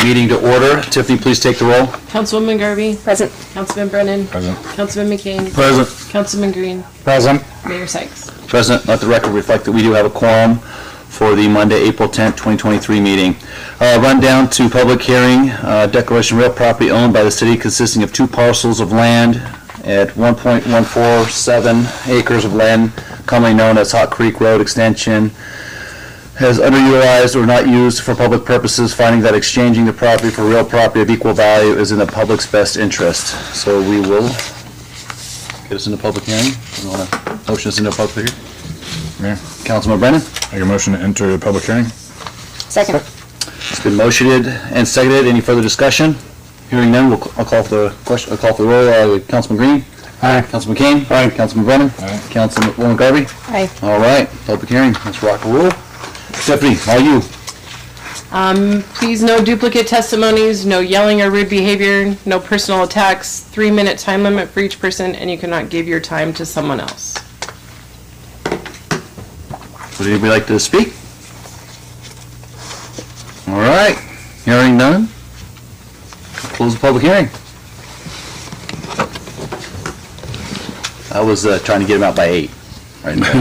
meeting to order. Tiffany, please take the roll. Councilwoman Garvey. Present. Councilman Brennan. Present. Councilman McCain. Present. Councilman Green. Present. Mayor Sykes. Present. Let the record reflect that we do have a quorum for the Monday, April 10th, 2023 meeting. Run down to public hearing, declaration of real property owned by the city consisting of 2 parcels of land at 1.147 acres of land, commonly known as Hot Creek Road Extension, has underutilized or not used for public purposes, finding that exchanging the property for real property of equal value is in the public's best interest. So we will get us into public hearing. You want to motion us into a public hearing? Mayor, Councilman Brennan? make a motion to enter the public hearing. Second. It's been motioned and seconded. Any further discussion? Hearing none, I'll call for the question. I'll call for the roll. Councilman Green? Aye. Councilman McCain? Aye. Councilman Brennan? Aye. Councilwoman Garvey? Aye. All right, public hearing. Let's rock and roll. Stephanie, all you. Please, no duplicate testimonies, no yelling or rude behavior, no personal attacks, 3-minute time limit for each person, and you cannot give your time to someone else. Would anybody like to speak? All right, hearing none. Close the public hearing. I was trying to get him out by 8. Right now.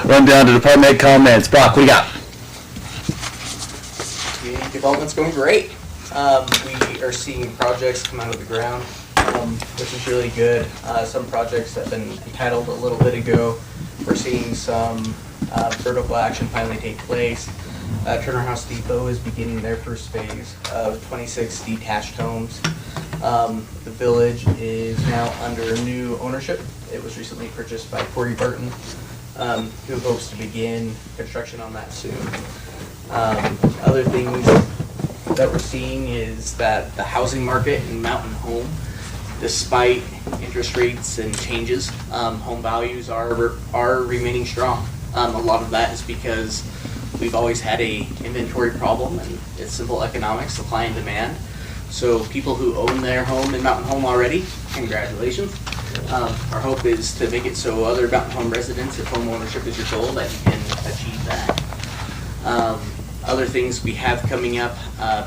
Run down to department head comments. Brock, what do you got? Community development's going great. We are seeing projects come out of the ground, which is really good. Some projects have been entitled a little bit ago. We're seeing some vertical action finally take place. Turner House Depot is beginning their first phase of 26 detached homes. The village is now under new ownership. It was recently purchased by Corey Burton, who hopes to begin construction on that soon. Other things that we're seeing is that the housing market in Mountain Home, despite interest rates and changes, home values are remaining strong. A lot of that is because we've always had a inventory problem, and it's simple economics, supply and demand. So people who own their home in Mountain Home already, congratulations. Our hope is to make it so other Mountain Home residents, if home ownership is your goal, that you can achieve that. Other things we have coming up,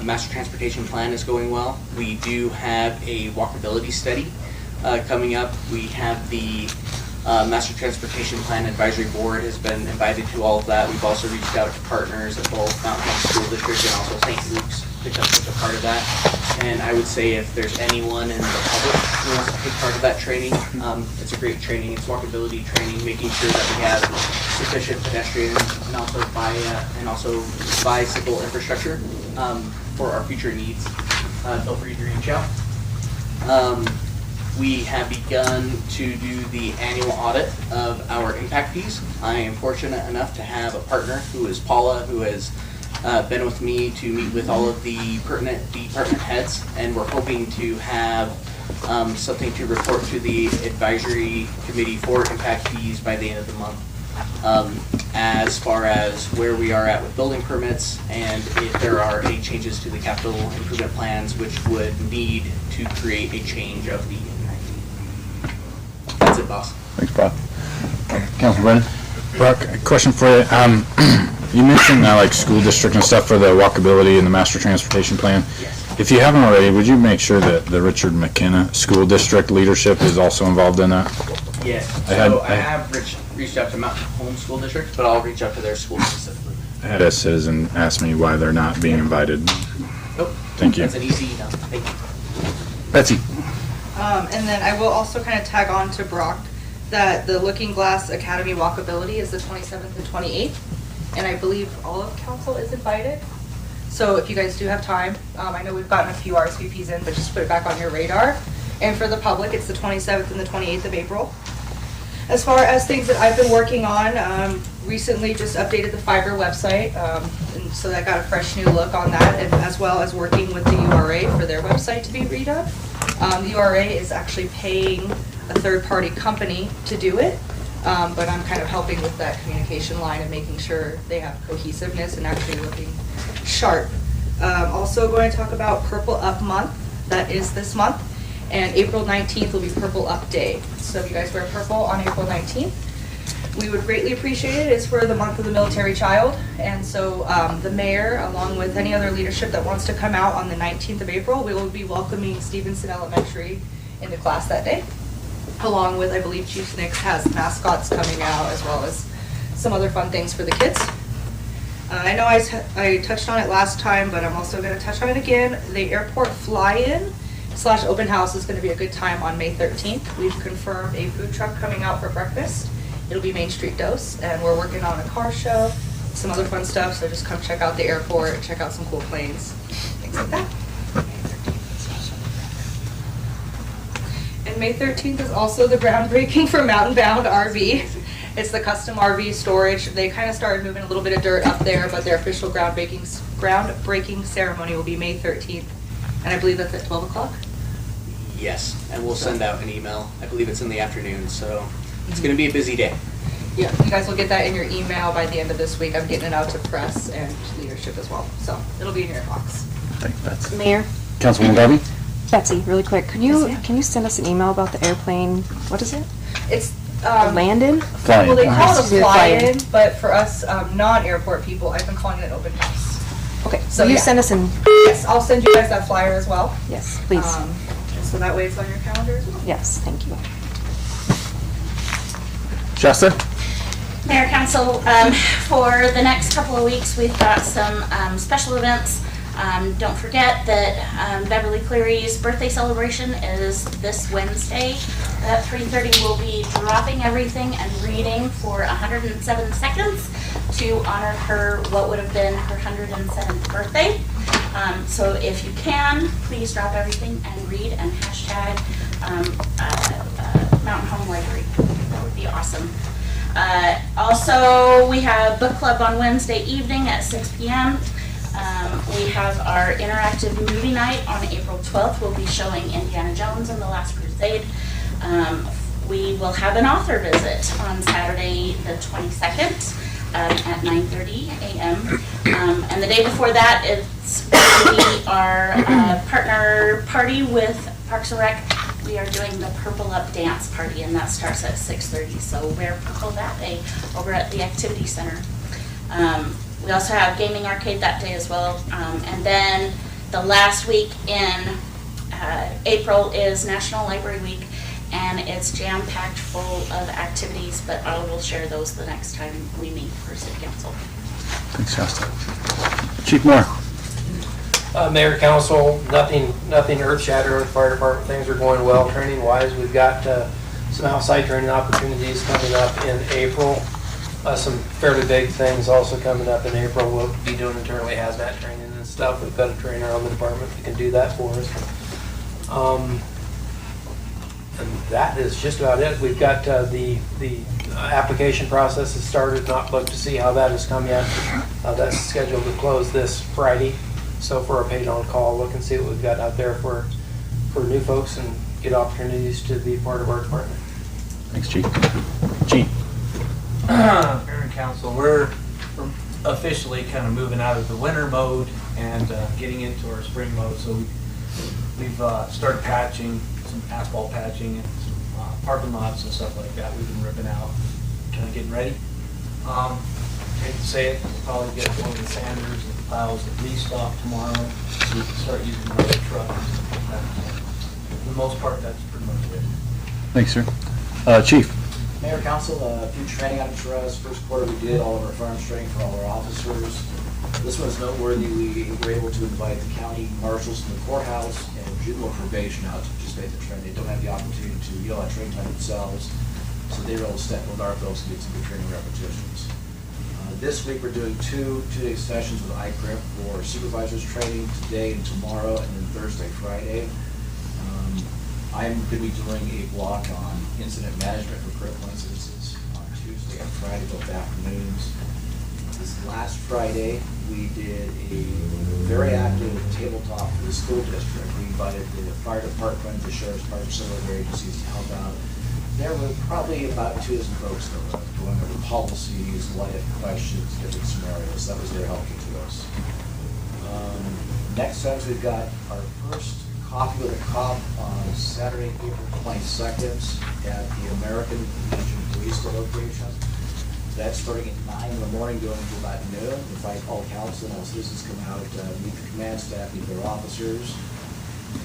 master transportation plan is going well. We do have a walkability study coming up. We have the Master Transportation Plan Advisory Board has been invited to all of that. We've also reached out to partners at both Mountain Home School District and also St. Luke's to come take a part of that. And I would say if there's anyone in the public who wants to take part of that training, it's a great training. It's walkability training, making sure that we have sufficient pedestrian and also bicycle infrastructure for our future needs. Feel free to reach out. We have begun to do the annual audit of our impact fees. I am fortunate enough to have a partner who is Paula, who has been with me to meet with all of the pertinent department heads, and we're hoping to have something to report to the advisory committee for impact fees by the end of the month. As far as where we are at with building permits, and if there are any changes to the capital improvement plans which would need to create a change of the impact fee. That's it, boss. Thanks, Brock. Councilman Brennan? Brock, a question for you. You mentioned like school district and stuff for the walkability and the master transportation plan. Yes. If you haven't already, would you make sure that the Richard McKenna School District leadership is also involved in that? Yes. I have reached out to Mountain Home School District, but I'll reach out to their school specifically. I had a citizen ask me why they're not being invited. Nope. Thank you. That's an easy enough. Thank you. Betsy? And then I will also kind of tag on to Brock that the Looking Glass Academy walkability is the 27th and 28th, and I believe all of council is invited. So if you guys do have time, I know we've gotten a few RSVPs in, but just put it back on your radar. And for the public, it's the 27th and the 28th of April. As far as things that I've been working on, recently just updated the fiber website, and so I got a fresh new look on that, and as well as working with the URA for their website to be redone. The URA is actually paying a third-party company to do it, but I'm kind of helping with that communication line and making sure they have cohesiveness and actually looking sharp. Also going to talk about Purple Up Month. That is this month. And April 19th will be Purple Up Day. So if you guys wear purple on April 19th, we would greatly appreciate it. It's for the month of the military child. And so the mayor, along with any other leadership that wants to come out on the 19th of April, we will be welcoming Stevenson Elementary into class that day. Along with, I believe Chief Nix has mascots coming out as well as some other fun things for the kids. I know I touched on it last time, but I'm also going to touch on it again. The airport fly-in / open house is going to be a good time on May 13th. We've confirmed a food truck coming out for breakfast. It'll be Main Street Dose, and we're working on a car show, some other fun stuff, so just come check out the airport, check out some cool planes, things like that. And May 13th is also the groundbreaking for Mountain Bound RV. It's the custom RV storage. They kind of started moving a little bit of dirt up there, but their official groundbreaking ceremony will be May 13th, and I believe that's at 12 o'clock. Yes, and we'll send out an email. I believe it's in the afternoon, so it's going to be a busy day. Yeah, you guys will get that in your email by the end of this week. I'm getting it out to press and leadership as well, so it'll be in your inbox. Thank you, Betsy. Mayor, Councilwoman Garvey? Betsy, really quick, can you send us an email about the airplane, what is it? It's Landon? Fly-in. well, they call it a Excuse me, fly-in, but for us non-airport people, I've been calling it an open house. Okay, So, so you yeah. send us an, Yes, I'll send you guys that flyer as well. yes, please, So that way it's on your calendar as well. yes, thank you. Shasta? Mayor, Council, for the next couple of weeks, we've got some special events. Don't forget that Beverly Cleary's birthday celebration is this Wednesday. At 3:30, we'll be dropping everything and reading for 107 seconds to honor her, what would have been her 107th birthday. So if you can, please drop everything and read and hashtag Mountain Home Library. That would be awesome. Also, we have book club on Wednesday evening at 6 p.m. We have our interactive movie night on April 12th. We'll be showing Indiana Jones and the Last Crusade. We will have an author visit on Saturday the 22nd at 9:30 a.m. And the day before that, it's going to be our partner party with Parks and Rec. We are doing the Purple Up Dance Party, and that starts at 6:30. So wear purple that day over at the Activity Center. We also have gaming arcade that day as well. And then the last week in April is National Library Week, and it's jam-packed full of activities, but I will share those the next time we meet for City Council. Thanks, Shasta. Chief Moore? Mayor, Council, nothing earth-shattering with the fire department. Things are going well training-wise. We've got some outside training opportunities coming up in April. Some fairly big things also coming up in April. We'll be doing internally hazmat training and stuff. We've got a trainer on the department that can do that for us. And that is just about it. We've got the application process has started. Not looked to see how that has come yet. That's scheduled to close this Friday. So for a paid on call, look and see what we've got out there for new folks and get opportunities to be part of our department. Thanks, Chief. Gene? Mayor and Council, we're officially kind of moving out of the winter mode and getting into our spring mode. So we've started patching, some asphalt patching and some parking lots and stuff like that. We've been ripping out, kind of getting ready. Hate to say it, we'll probably get one of the sanders and plows at least off tomorrow, so we can start using the other trucks and stuff like that. For the most part, that's pretty much it. Thanks, sir. Chief? Mayor, Council, a few training items for us. First quarter, we did all of our firearms training for all our officers. This one's noteworthy. We were able to invite the county marshals from the courthouse and juvenile probation out to participate in the training. They don't have the opportunity to yell at training time themselves, so they were able to step with our folks and get some good training repetitions. This week, we're doing two-day sessions with ICRIP for supervisors training today and tomorrow, and then Thursday, Friday. I'm going to be doing a block on incident management for critical incidences on Tuesday and Friday, both afternoons. This last Friday, we did a very active tabletop for the school district. We invited the fire department, the sheriff's department, several other agencies to help out. There were probably about 2 dozen folks that were going over policies, what-if questions, different scenarios. That was very helpful to us. Next up, we've got our first Coffee with a Cop on Saturday, April 22nd at the American Legion Police location. That's starting at 9 in the morning, going to about noon. Invite all council and all citizens come out, meet the command staff, meet their officers.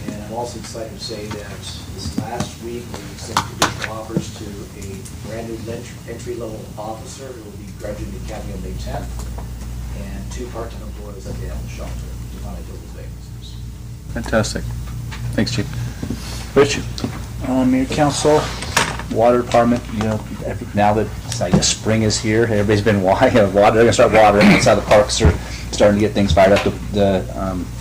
And I'm also excited to say that this last week, we sent additional offers to a brand new entry-level officer who will be graduating the academy on May 10th, and 2 part-time employees at the animal shelter to finally fill those vacancies. Fantastic. Thanks, Chief. Rich? Mayor, council, water department, now that, I guess, spring is here, everybody's been they're gonna start watering outside the parks, are starting to get things fired up. The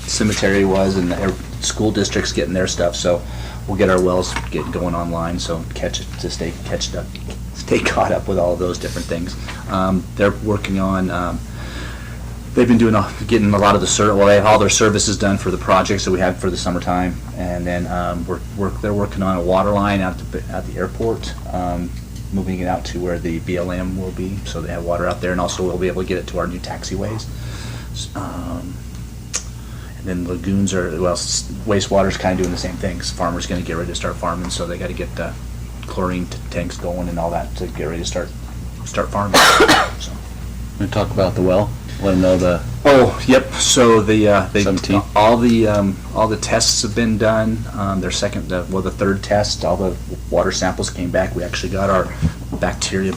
cemetery was, and the school district's getting their stuff, so we'll get our wells getting going online, so stay caught up with all of those different things. They're working on, they've been getting a lot of they have all their services done for the projects that we had for the summertime, and then they're working on a water line at the airport, moving it out to where the BLM will be, so they have water out there, and also we'll be able to get it to our new taxiways. And then lagoons wastewater's kind of doing the same things. Farmers going to get ready to start farming, so they got to get the chlorine tanks going and all that to get ready to start farming. So. We talk about the well. Let them know the. Oh, yep. So the 17th. all the tests have been done. The third test, all the water samples came back. We actually got our bacteria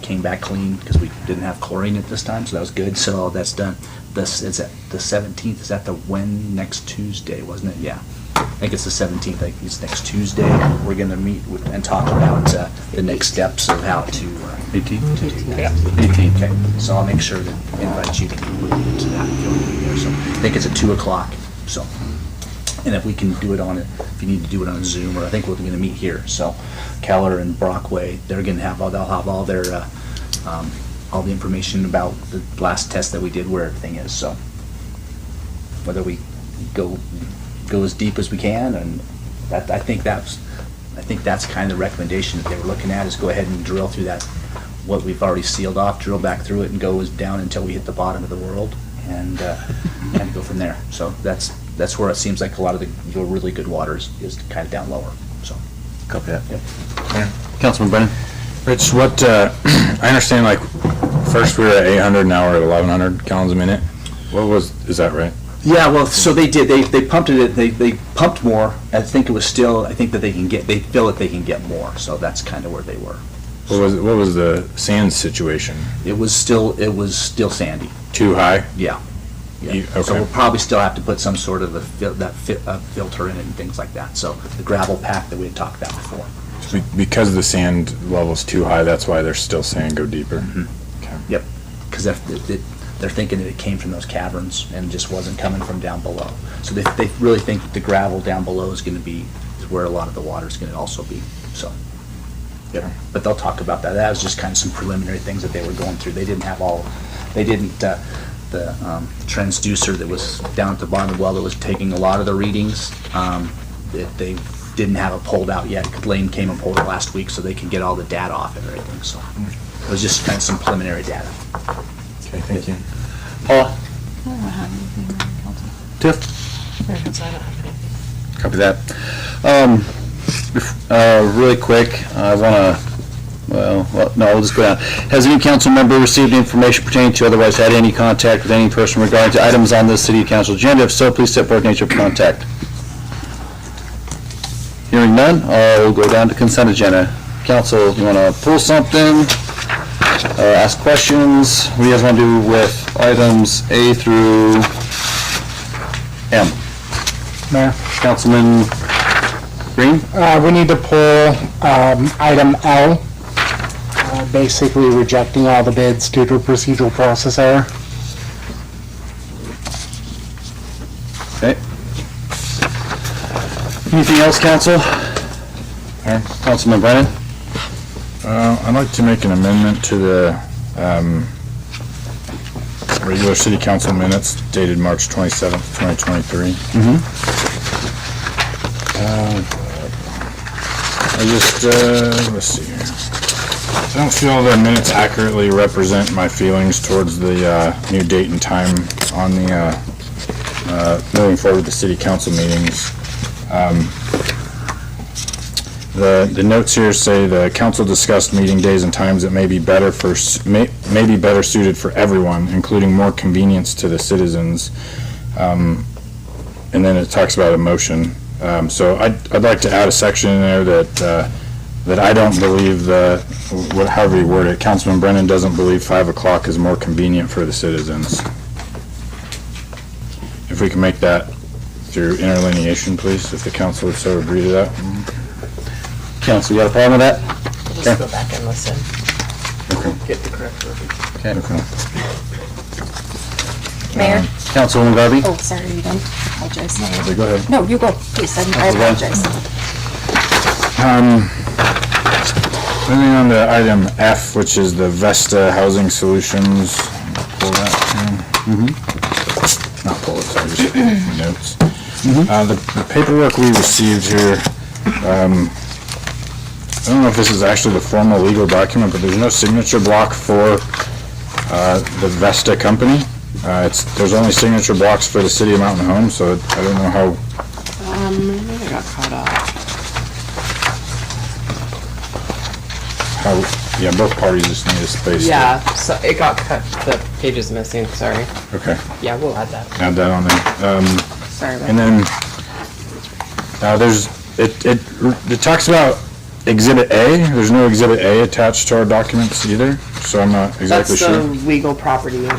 came back clean because we didn't have chlorine at this time, so that was good. So all that's done. This is at the 17th. Is that the next Tuesday, wasn't it? Yeah. I think it's the 17th. I think it's next Tuesday. We're going to meet and talk about the next steps of how to 18th? to do that. Yeah. 18th. Okay. So I'll make sure to invite you to that if you'll be there. So I think it's at 2:00. So, and if we can do it if you need to do it on Zoom, or I think we're going to meet here. So Keller and Brockway, they'll have all their all the information about the last test that we did, where everything is. So whether we go as deep as we can, and I think that's kind of the recommendation that they were looking at, is go ahead and drill through that, what we've already sealed off, drill back through it and go down until we hit the bottom of the world, and go from there. So that's where it seems like a lot of the really good water is kind of down lower. So Copy that. Yep. Yeah. Councilman Brennan? Rich, I understand, like, first we were at 800, now we're at 1,100 gallons a minute. Is that right? Yeah, well, so they did. They pumped it. They pumped more. I think that they feel that they can get more. So that's kind of where they were. What was the sand situation? It was still sandy. Too high? Yeah. Okay. So we'll probably still have to put some sort of filter in it and things like that. So the gravel pack that we had talked about before. Because the sand level's too high, that's why they're still saying go deeper. Mm-hmm. Okay. Yep. Because they're thinking that it came from those caverns and just wasn't coming from down below. So they really think that the gravel down below is going to be where a lot of the water is going to also be. So, yeah. But they'll talk about that. That was just kind of some preliminary things that they were going through. They didn't the transducer that was down at the bottom of the well that was taking a lot of the readings. They didn't have it pulled out yet. Lane came and pulled it last week, so they can get all the data off and everything. So it was just kind of some preliminary data. Okay, thank you. Paula? Tiff? Copy that. Really quick, I want to, we'll just go down. Has any council member received information pertaining to, otherwise had any contact with any person regarding to items on this city council agenda? If so, please step forward nature of contact. Hearing none, we'll go down to consent agenda. Council, you want to pull something? Ask questions? What do you guys want to do with items A through M? Mayor, Councilman Green? we need to pull item L, basically rejecting all the bids due to a procedural process error. Okay. Anything else, council? Councilman Brennan? I'd like to make an amendment to the regular city council minutes dated March 27th, 2023. Let's see here. I don't feel the minutes accurately represent my feelings towards the new date and time on the moving forward with the city council meetings. The notes here say the council discussed meeting days and times that may be better may be better suited for everyone, including more convenience to the citizens. And then it talks about a motion. So I'd like to add a section in there that I don't believe however you word it, Councilman Brennan doesn't believe 5 o'clock is more convenient for the citizens. If we can make that through interlineation, please, if the council would so agree to that. Council, you got a problem with that? Just go back and listen. Okay. Get the correct verbiage. Okay. Mayor? Councilwoman Garvey? Oh, sorry, are you done? Apologize. Go ahead. No, you go, please, I apologize. Moving on to item F, which is the Vesta Housing Solutions. Pull that here. Not pull it, sorry, just my notes. The paperwork we received here, I don't know if this is actually the formal legal document, but there's no signature block for the Vesta company. There's only signature blocks for the city of Mountain Home, so I don't know how. I got caught up. Yeah, both parties just need a space. Yeah, so it got cut, the page is missing, sorry. Okay, Yeah, we'll add that. add that on there. Sorry about And that. then it talks about Exhibit A. There's no Exhibit A attached to our documents either, so I'm not exactly That's sure. the legal property.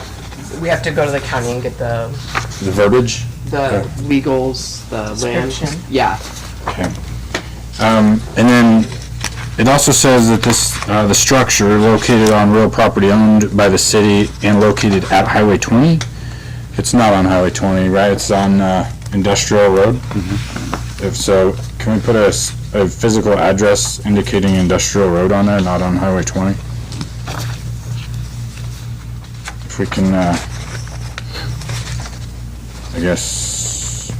We have to go to the county and get the The verbiage? legals, the land. Yeah. Okay. And then it also says that the structure located on real property owned by the city and located at Highway 20. It's not on Highway 20, right? It's on Industrial Road. If so, can we put a physical address indicating Industrial Road on there, not on Highway 20? If we can, I guess,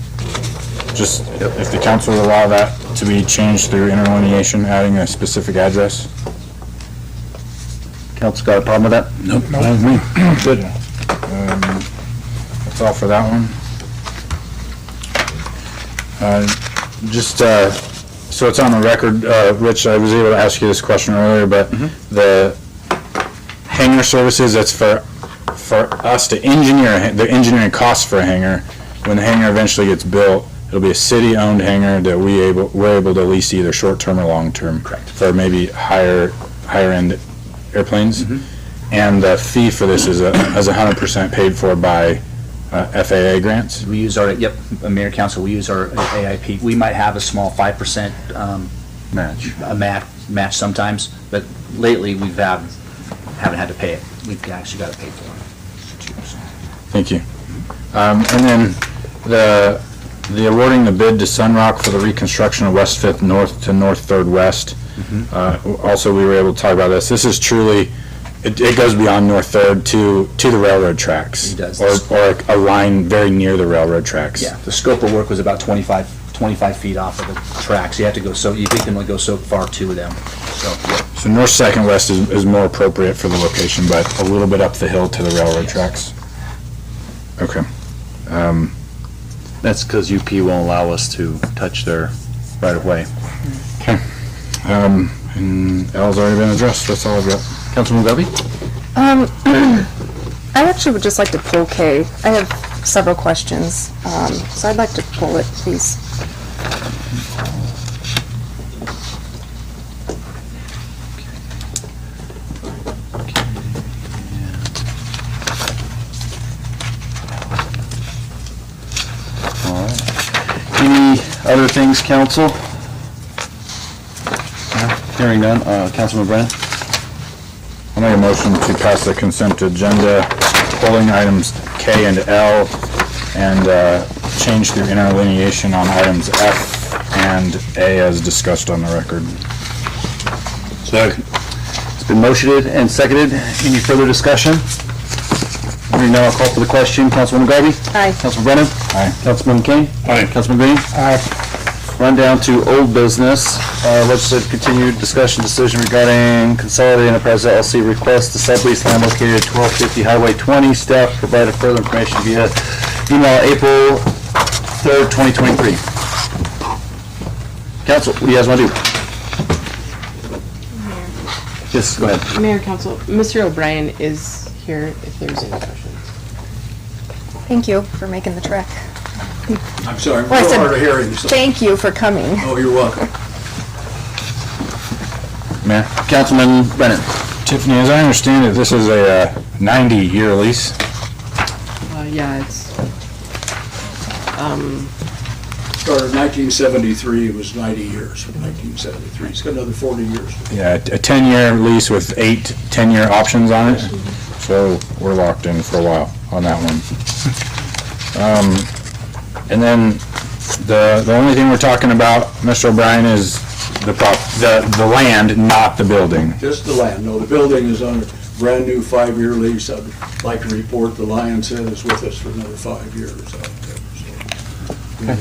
just if the council would allow that to be changed through interlineation, adding a specific address. Council got a problem with that? Nope. Not with me. Good. That's all for that one. So it's on the record, Rich, I was able to ask you this question earlier, but the hangar services, that's for us to engineer, the engineering costs for a hangar. When the hangar eventually gets built, it'll be a city-owned hangar that we're able to lease either short-term or long-term. Correct. For maybe higher-end airplanes. And the fee for this is 100% paid for by FAA grants. We use our, Mayor Council, we use our AIP. We might have a small 5% match sometimes, but lately haven't had to pay it. We've actually got to pay for it. Thank you. And then the awarding the bid to Sunrock for the reconstruction of West 5th North to North 3rd West. Also, we were able to talk about this. This is truly, it goes beyond North 3rd to the railroad tracks. It does. Or a line very near the railroad tracks. Yeah, the scope of work was about 25 feet off of the tracks. You have to go, so you can only go so far to them. So North 2nd West is more appropriate for the location, but a little bit up the hill to the railroad tracks. Okay. That's because UP won't allow us to touch their right-of-way. Okay. And L's already been addressed. That's all I've got. Councilwoman Garvey? I actually would just like to pull K. I have several questions, so I'd like to pull it, please. Any other things, council? Hearing none. Councilman Brennan? I'll make a motion to pass the consent agenda, pulling items K and L, and change through interlineation on items F and A as discussed on the record. Second. It's been motioned and seconded. Any further discussion? Hearing none, I'll call for the question. Councilwoman Garvey? Aye. Councilman Brennan? Aye. Councilman Kane? Aye. Councilman Green? Aye. Run down to old business. Legislative continued discussion decision regarding Consolidated Enterprise LLC request to sublease land located at 1250 Highway 20. Staff provided further information via email April 3rd, 2023. Council, what do you guys want to do? Yes, go ahead. Mayor, Council, Mr. O'Brien is here if there's any questions. Thank you for making the trek. I'm sorry, I'm Well, I real said hard of hearing. So. Thank you for coming. Oh, you're welcome. Mayor. Councilman Brennan. Tiffany, as I understand it, this is a 90-year lease. Yeah, it's, Started in 1973, it was 90 years from 1973. It's got another 40 years. Yeah, a 10-year lease with 8 10-year options on it. So we're locked in for a while on that one. And then the only thing we're talking about, Mr. O'Brien, is the land, not the building. Just the land. No, the building is on a brand-new 5-year lease. I'd like to report the Lions Head is with us for another 5 years out there. So we're in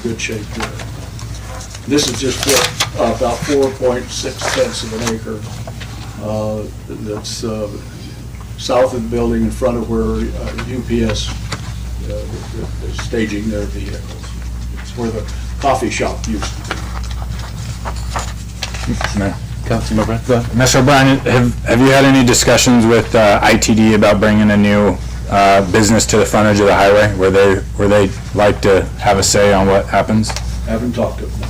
good shape there. This is just about 4.6 tenths of an acre. That's south of the building in front of where UPS is staging their vehicles. It's where the coffee shop used to be. Councilman Brennan. Go ahead. Mr. O'Brien, have you had any discussions with ITD about bringing a new business to the frontage of the highway where they like to have a say on what happens? Haven't talked to them.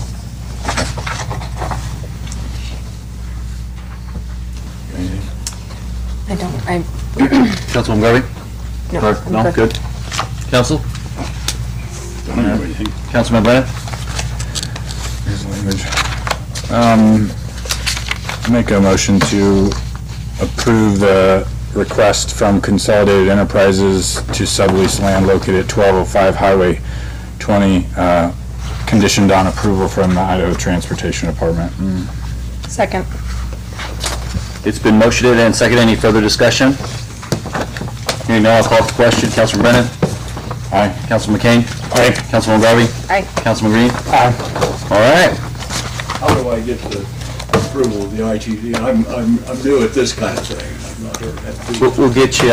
I don't, Councilman Garvey? no, Or- I'm No, good. Council? Don't know anything. Councilman Brennan? Here's the language. Make a motion to approve the request from Consolidated Enterprises to sublease land located at 1205 Highway 20, conditioned on approval from the Idaho Transportation Department. Second. It's been motioned and seconded. Any further discussion? Hearing none, I'll call for the question. Councilman Brennan? Aye. Councilman McCain? Aye. Councilman Garvey? Aye. Councilman Green? Aye. All right. How do I get the approval of the ITD? I'm new at this kind of thing. I've not heard that. We'll get you,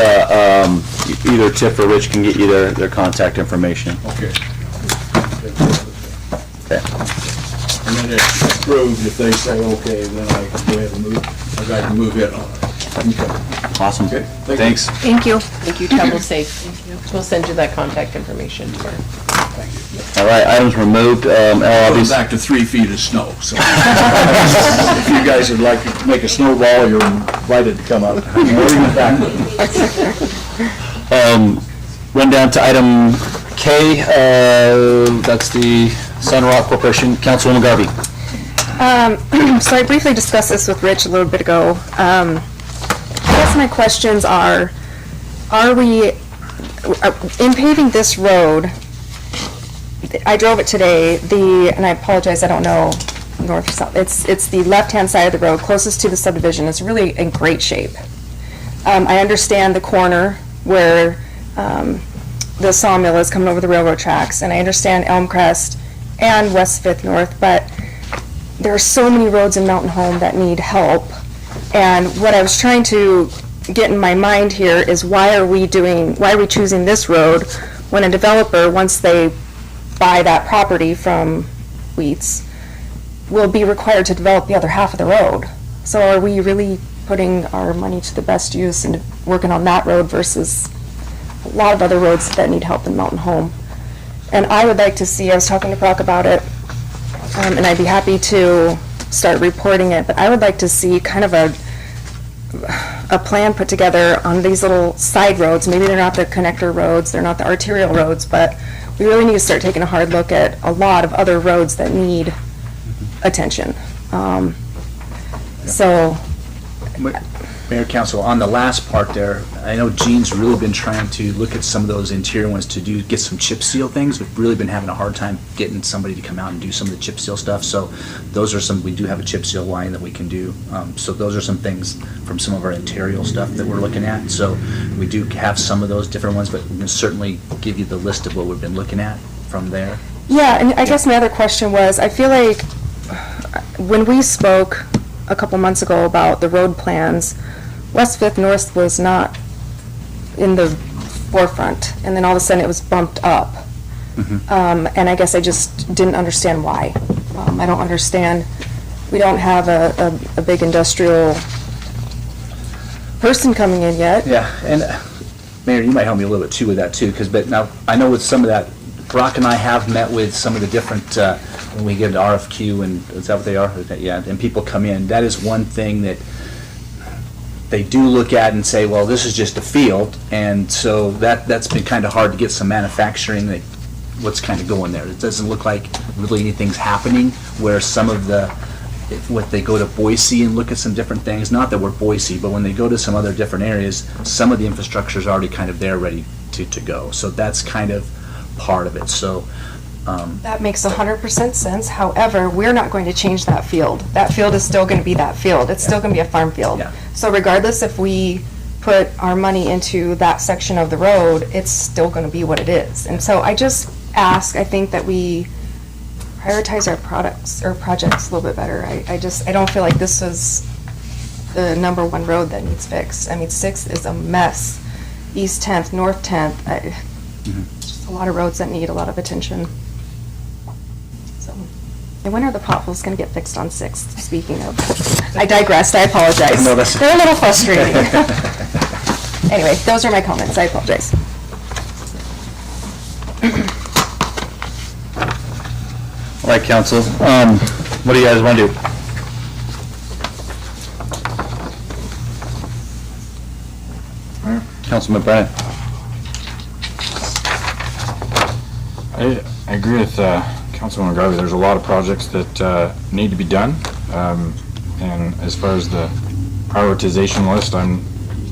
either Tiff or Rich can get you their contact information. Okay. Okay. And then it's approved, if they say okay, then I can go ahead and move, I can move in on it. Okay. Awesome. Okay, thank you. Thanks. Thank you. thank you, travel safe. We'll send you that contact information tomorrow. All right, items removed. Going Obviously, back to 3 feet of snow, so. If you guys would like to make a snowball, you're invited to come up. Bring it back. run down to item K, that's the Sun Rock Corporation. Councilwoman Garvey. So I briefly discussed this with Rich a little bit ago. I guess my questions are we, in paving this road, I drove it today, and I apologize, I don't know north or south, it's the left-hand side of the road closest to the subdivision. It's really in great shape. I understand the corner where the sawmill is coming over the railroad tracks, and I understand Elm Crest and West Fifth North, but there are so many roads in Mountain Home that need help. And what I was trying to get in my mind here is why are we choosing this road when a developer, once they buy that property from Wheats, will be required to develop the other half of the road? So are we really putting our money to the best use and working on that road versus a lot of other roads that need help in Mountain Home? And I would like to see, I was talking to Brock about it, and I'd be happy to start reporting it, but I would like to see kind of a plan put together on these little side roads. Maybe they're not the connector roads, they're not the arterial roads, but we really need to start taking a hard look at a lot of other roads that need attention. So, Mayor, Council, on the last part there, I know Gene's really been trying to look at some of those interior ones to get some chip seal things. We've really been having a hard time getting somebody to come out and do some of the chip seal stuff. So those are we do have a chip seal line that we can do. So those are some things from some of our interior stuff that we're looking at. So we do have some of those different ones, but we can certainly give you the list of what we've been looking at from there. yeah, and I guess my other question was, I feel like when we spoke a couple months ago about the road plans, West Fifth North was not in the forefront, and then all of a sudden it was bumped up. And I guess I just didn't understand why. I don't understand, we don't have a big industrial person coming in yet. Yeah, and Mayor, you might help me a little bit too with that too, but now, I know with some of that, Brock and I have met with some of the different, when we get an RFQ, and is that what they are? Yeah, and people come in, that is one thing that they do look at and say, well, this is just a field, and so that's been kind of hard to get some manufacturing, that what's kind of going there. It doesn't look like really anything's happening, where some of what they go to Boise and look at some different things, not that we're Boise, but when they go to some other different areas, some of the infrastructure is already kind of there, ready to go. So that's kind of part of it, so. That makes 100% sense. However, we're not going to change that field. That field is still going to be that field. It's still going to be a farm field. Yeah. So regardless if we put our money into that section of the road, it's still going to be what it is. And so I just ask, I think that we prioritize our projects a little bit better. I don't feel like this is the number one road that needs fixed. I mean, 6th is a mess. East 10th, North 10th, just a lot of roads that need a lot of attention. So, and when are the potholes going to get fixed on 6th, speaking of? I digressed, I apologize. No, They're a little frustrating. Anyway, those are my comments, I apologize. All right, council, what do you guys want to do? Councilman Brennan? I agree with Councilwoman Garvey. There's a lot of projects that need to be done. And as far as the prioritization list, I'm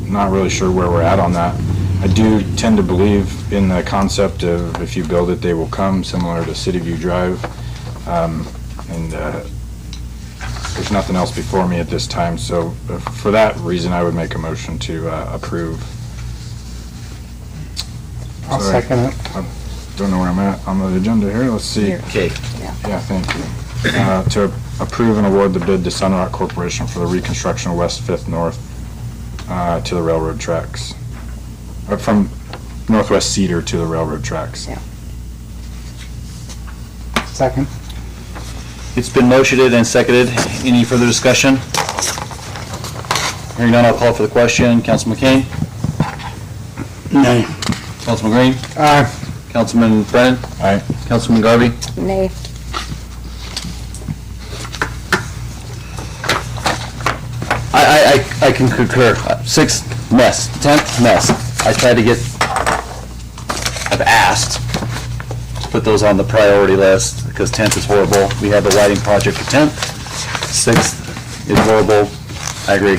not really sure where we're at on that. I do tend to believe in the concept of if you build it, they will come, similar to City View Drive. There's nothing else before me at this time, so for that reason, I would make a motion to approve. I'll Sorry. second it. I don't know where I'm at on the agenda here. Let's see. Okay. Yeah, thank you. To approve and award the bid to Sunrock Corporation for the reconstruction of West 5th North to the railroad tracks. From Northwest Cedar to the railroad tracks. Yeah. Second. It's been motioned and seconded. Any further discussion? Hearing none, I'll call for the question. Councilman McCain? Nay. Councilman Green? Aye. Councilman Brennan? Aye. Councilman Garvey? Nay. I can concur. 6th, mess. 10th, mess. I tried to I've asked to put those on the priority list because 10th is horrible. We have the lighting project for 10th. 6th is horrible. I agree.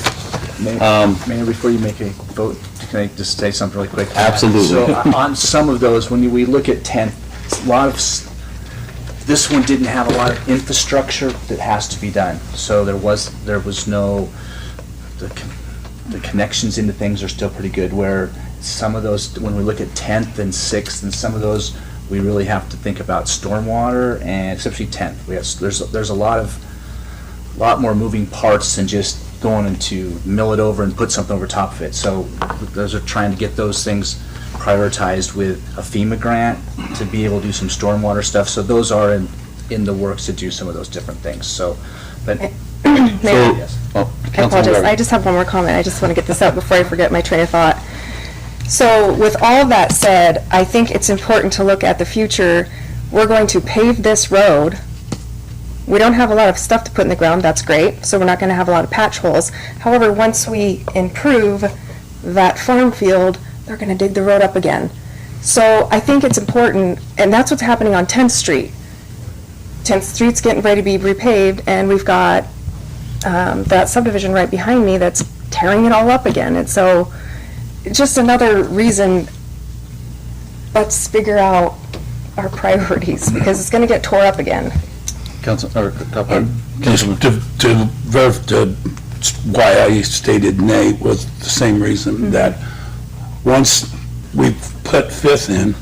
Mayor, before you make a vote, can I just say something really quick? Absolutely. So on some of those, when we look at 10th, a lot of, this one didn't have a lot of infrastructure that has to be done. So there was no, the connections into things are still pretty good, where some of those, when we look at 10th and 6th, and some of those, we really have to think about stormwater, and especially 10th. There's a lot more moving parts than just going into mill it over and put something over top of it. So those are trying to get those things prioritized with a FEMA grant to be able to do some stormwater stuff. So those are in the works to do some of those different things. So, but Mayor, yes. I apologize. I just have one more comment. I just want to get this out before I forget my train of thought. So with all that said, I think it's important to look at the future. We're going to pave this road. We don't have a lot of stuff to put in the ground, that's great, so we're not going to have a lot of patch holes. However, once we improve that farm field, they're going to dig the road up again. So I think it's important, and that's what's happening on 10th Street. 10th Street's getting ready to be repaved, and we've got that subdivision right behind me that's tearing it all up again. And so, just another reason, let's figure out our priorities, because it's going to get tore up again. Just to why I stated nay was the same reason, that once we put 5th in,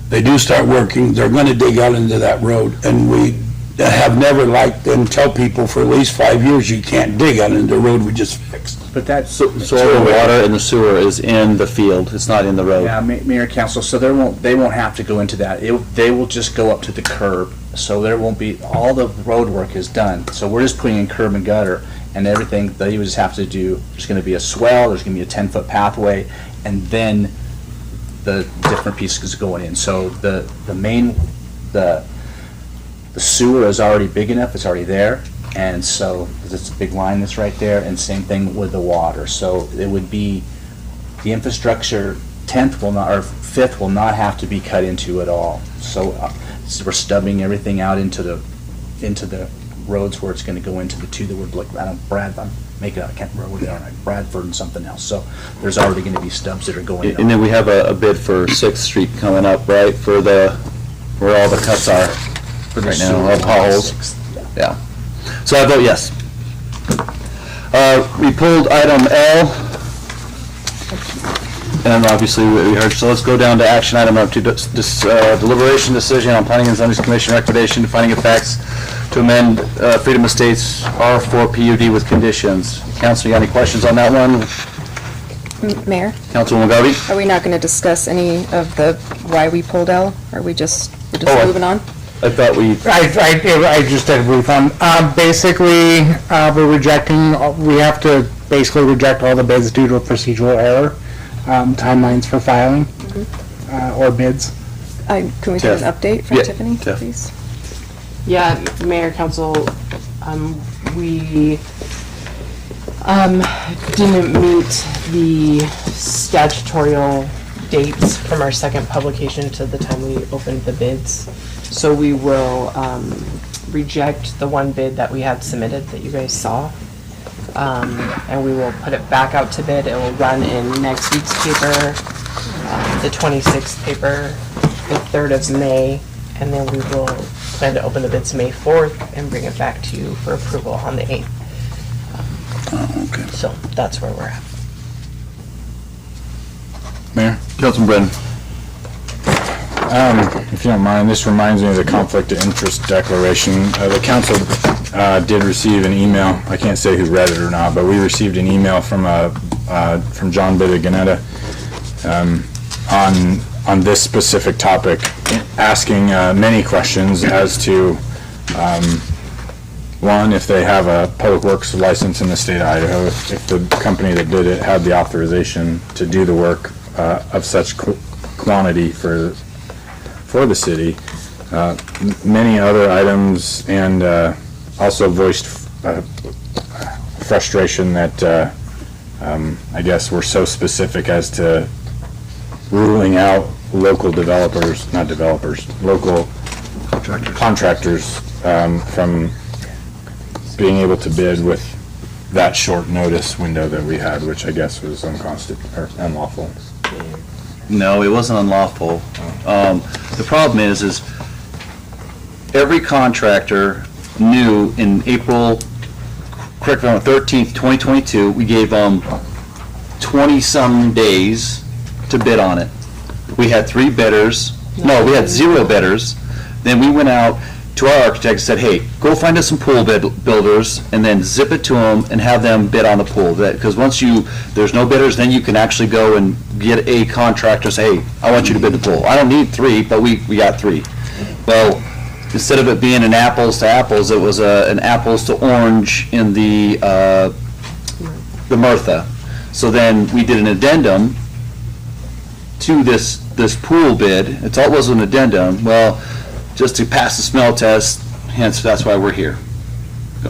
they do start working, they're gonna dig out into that road, and we have never liked and tell people for at least 5 years you can't dig on the road we just fixed. But that's, So all the water and the sewer is in the field, it's not in the road. yeah, Mayor, Council, so they won't have to go into that. They will just go up to the curb, so there won't be, all the road work is done. So we're just putting in curb and gutter, and everything they would just have to do, there's gonna be a swell, there's gonna be a 10-foot pathway, and then the different pieces going in. So the main, the sewer is already big enough, it's already there, and so, 'cause it's a big line that's right there, and same thing with the water. So it would be, the infrastructure, 10th will not, or 5th will not have to be cut into at all. So we're stubbing everything out into the roads where it's gonna go into the two that were, like, I don't, Brad, I'm making out, I can't remember where they are, like Bradford and something else. So there's already gonna be stubs that are going in. And then we have a bid for 6th Street coming up, right, for where all the cuts are right now, all the potholes. Yeah. So I vote yes. We pulled item L. And obviously we heard, so let's go down to action item up to deliberation decision on Planning and Zoning Commission recommendation finding of facts to amend Freedom Estates R4 PUD with conditions. Council, you got any questions on that one? Mayor, Councilwoman Garvey? are we not going to discuss any of the, why we pulled L? Are we just, we're just Oh, moving on? I thought we, I just did a brief one. Basically, we're rejecting, we have to basically reject all the bids due to a procedural error, timelines for filing, or bids. Can we get an update from Yeah, Tiffany, Tiff. please? Yeah, Mayor, Council, we didn't meet the statutorial dates from our second publication to the time we opened the bids. So we will reject the one bid that we had submitted that you guys saw. And we will put it back out to bid. It will run in next week's paper, the 26th paper, the 3rd of May, and then we will plan to open the bids May 4th and bring it back to you for approval on the 8th. okay. So that's where we're at. Mayor? Councilman Brennan? If you don't mind, this reminds me of the conflict of interest declaration. The council did receive an email, I can't say who read it or not, but we received an email from John Bidda-Ganetta on this specific topic, asking many questions as to, one, if they have a public works license in the state of Idaho, if the company that did it had the authorization to do the work of such quantity for the city, many other items, and also voiced frustration that I guess we're so specific as to ruling out local developers, not developers, local contractors from being able to bid with that short notice window that we had, which I guess was unlawful. No, it wasn't unlawful. The problem is every contractor knew in April, correct me if I'm wrong, 13th, 2022, we gave them 20-some days to bid on it. We had 3 bidders. No, we had 0 bidders. Then we went out to our architect and said, hey, go find us some pool builders and then zip it to them and have them bid on the pool. Because once there's no bidders, then you can actually go and get a contractor and say, hey, I want you to bid the pool. I don't need 3, but we got 3. Well, instead of it being an apples to apples, it was an apples to orange in the Murtha. So then we did an addendum to this pool bid. It was an addendum. Well, just to pass the smell test, hence that's why we're here.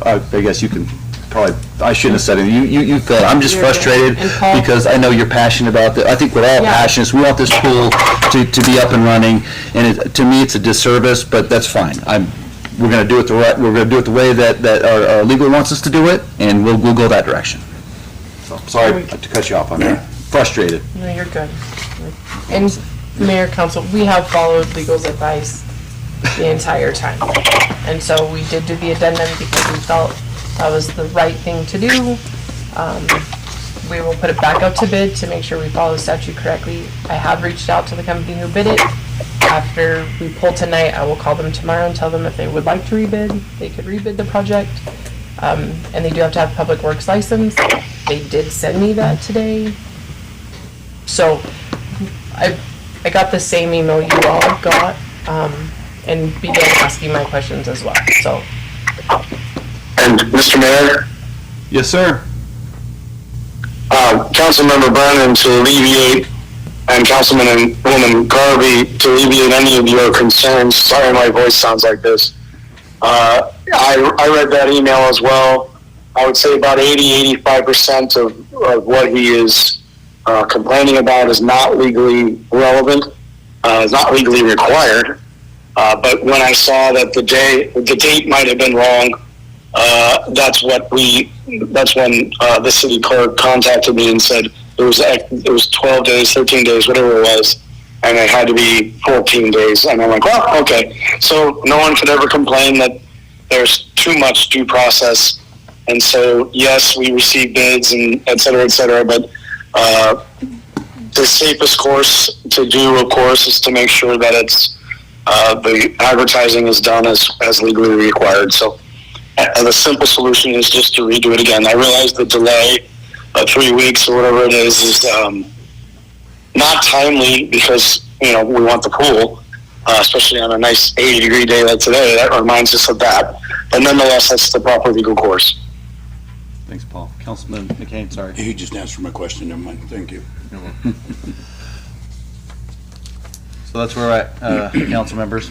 I guess you can probably, I shouldn't have said it. You feel it. I'm just frustrated because I know you're passionate about it. I think we're all passionate. We want this pool to be up and running, and to me it's a disservice, but that's fine. We're going to do it we're going to do it the way that our legal wants us to do it, and we'll go that direction. So, sorry to cut you off on that. Frustrated. No, you're good. And Mayor, Council, we have followed legal's advice the entire time. And so we did do the addendum because we felt that was the right thing to do. We will put it back out to bid to make sure we follow the statute correctly. I have reached out to the company who bid it, after we pull tonight, I will call them tomorrow and tell them if they would like to rebid, they could rebid the project. And they do have to have public works license. They did send me that today. So I got the same email you all got, and began asking my questions as well, so. And Mr. Mayor, Yes, sir. Councilmember Brennan, to alleviate, and Councilman and Woman Garvey, to alleviate any of your concerns, sorry my voice sounds like this. I read that email as well. I would say about 80-85% of what he is complaining about is not legally relevant, is not legally required. But when I saw that the date might have been wrong, that's when the city clerk contacted me and said it was 12 days, 13 days, whatever it was, and it had to be 14 days. And I'm like, well, okay. So no one could ever complain that there's too much due process. And so, yes, we receive bids and et cetera, but the safest course to do, of course, is to make sure that it's the advertising is done as legally required. So the simple solution is just to redo it again. I realize the delay, 3 weeks or whatever it is not timely because, we want the pool, especially on a nice 80-degree day like today. That reminds us of that. But nonetheless, that's the proper legal course. Thanks, Paul. Councilman McCain, sorry. He just answered my question, never mind, thank you. So that's where we're at, council members.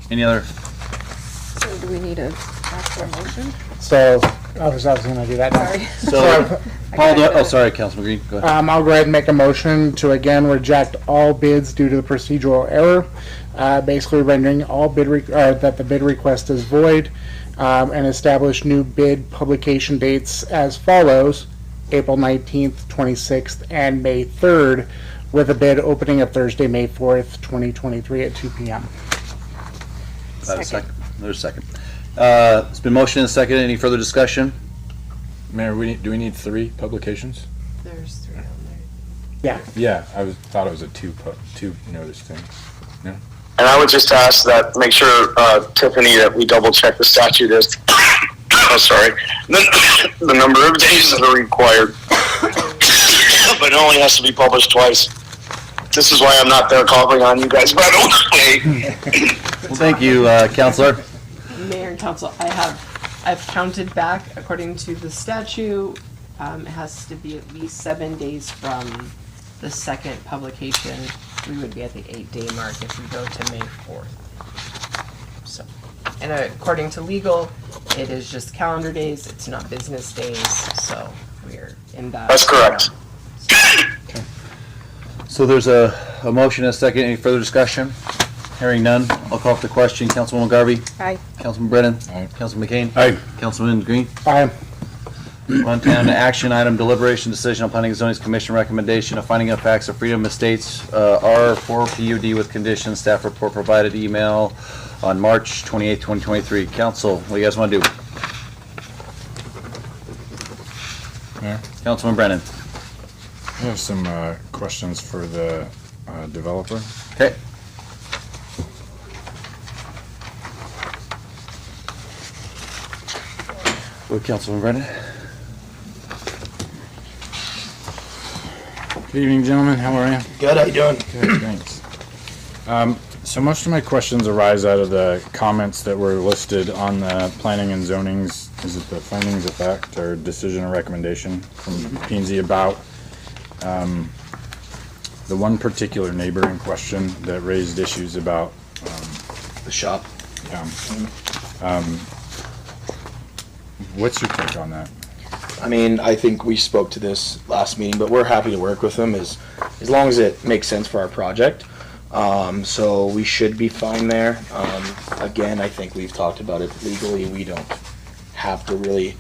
Any other? So do we need to ask for a motion? So, I was gonna do that now. Sorry. So, Paul, sorry, Councilman Green, go ahead. I'll go ahead and make a motion to again reject all bids due to the procedural error, basically rendering all that the bid request is void, and establish new bid publication dates as follows: April 19th, 26th, and May 3rd, with a bid opening of Thursday, May 4th, 2023 at 2 p.m. Second. There's a second. It's been motioned and seconded. Any further discussion? Mayor, do we need 3 publications? There's 3 on there. Yeah, thought it was a two notice thing. No? And I would just ask that, make sure, Tiffany, that we double check the statute is, the number of days that are required. But it only has to be published twice. This is why I'm not there calling on you guys, by the way. Well, thank you, Counselor. Mayor and council, I've counted back according to the statute. It has to be at least 7 days from the second publication. We would be at the 8-day mark if we go to May 4th. So, and according to legal, it is just calendar days. It's not business days. So we're in that. That's correct. So there's a motion and a second. Any further discussion? Hearing none, I'll call for the question. Councilwoman Garvey? Aye. Councilman Brennan? Aye. Councilman McCain? Aye. Councilman Green? Aye. On down to action item, deliberation decision on Planning and Zoning Commission recommendation of finding of facts of Freedom Estates, R4 PUD with conditions. Staff report provided email on March 28, 2023. Council, what do you guys want to do? Mayor? Councilman Brennan? I have some questions for the developer. Okay. Good, Councilman Brennan. Good evening, gentlemen. How are you? Good, how you doing? Good, thanks. So most of my questions arise out of the comments that were listed on the planning and zoning's, is it the findings of fact or decision or recommendation from P&Z about the one particular neighbor in question that raised issues about The shop. what's your take on that? I mean, I think we spoke to this last meeting, but we're happy to work with them as long as it makes sense for our project. So we should be fine there. Again, I think we've talked about it legally. We don't have to really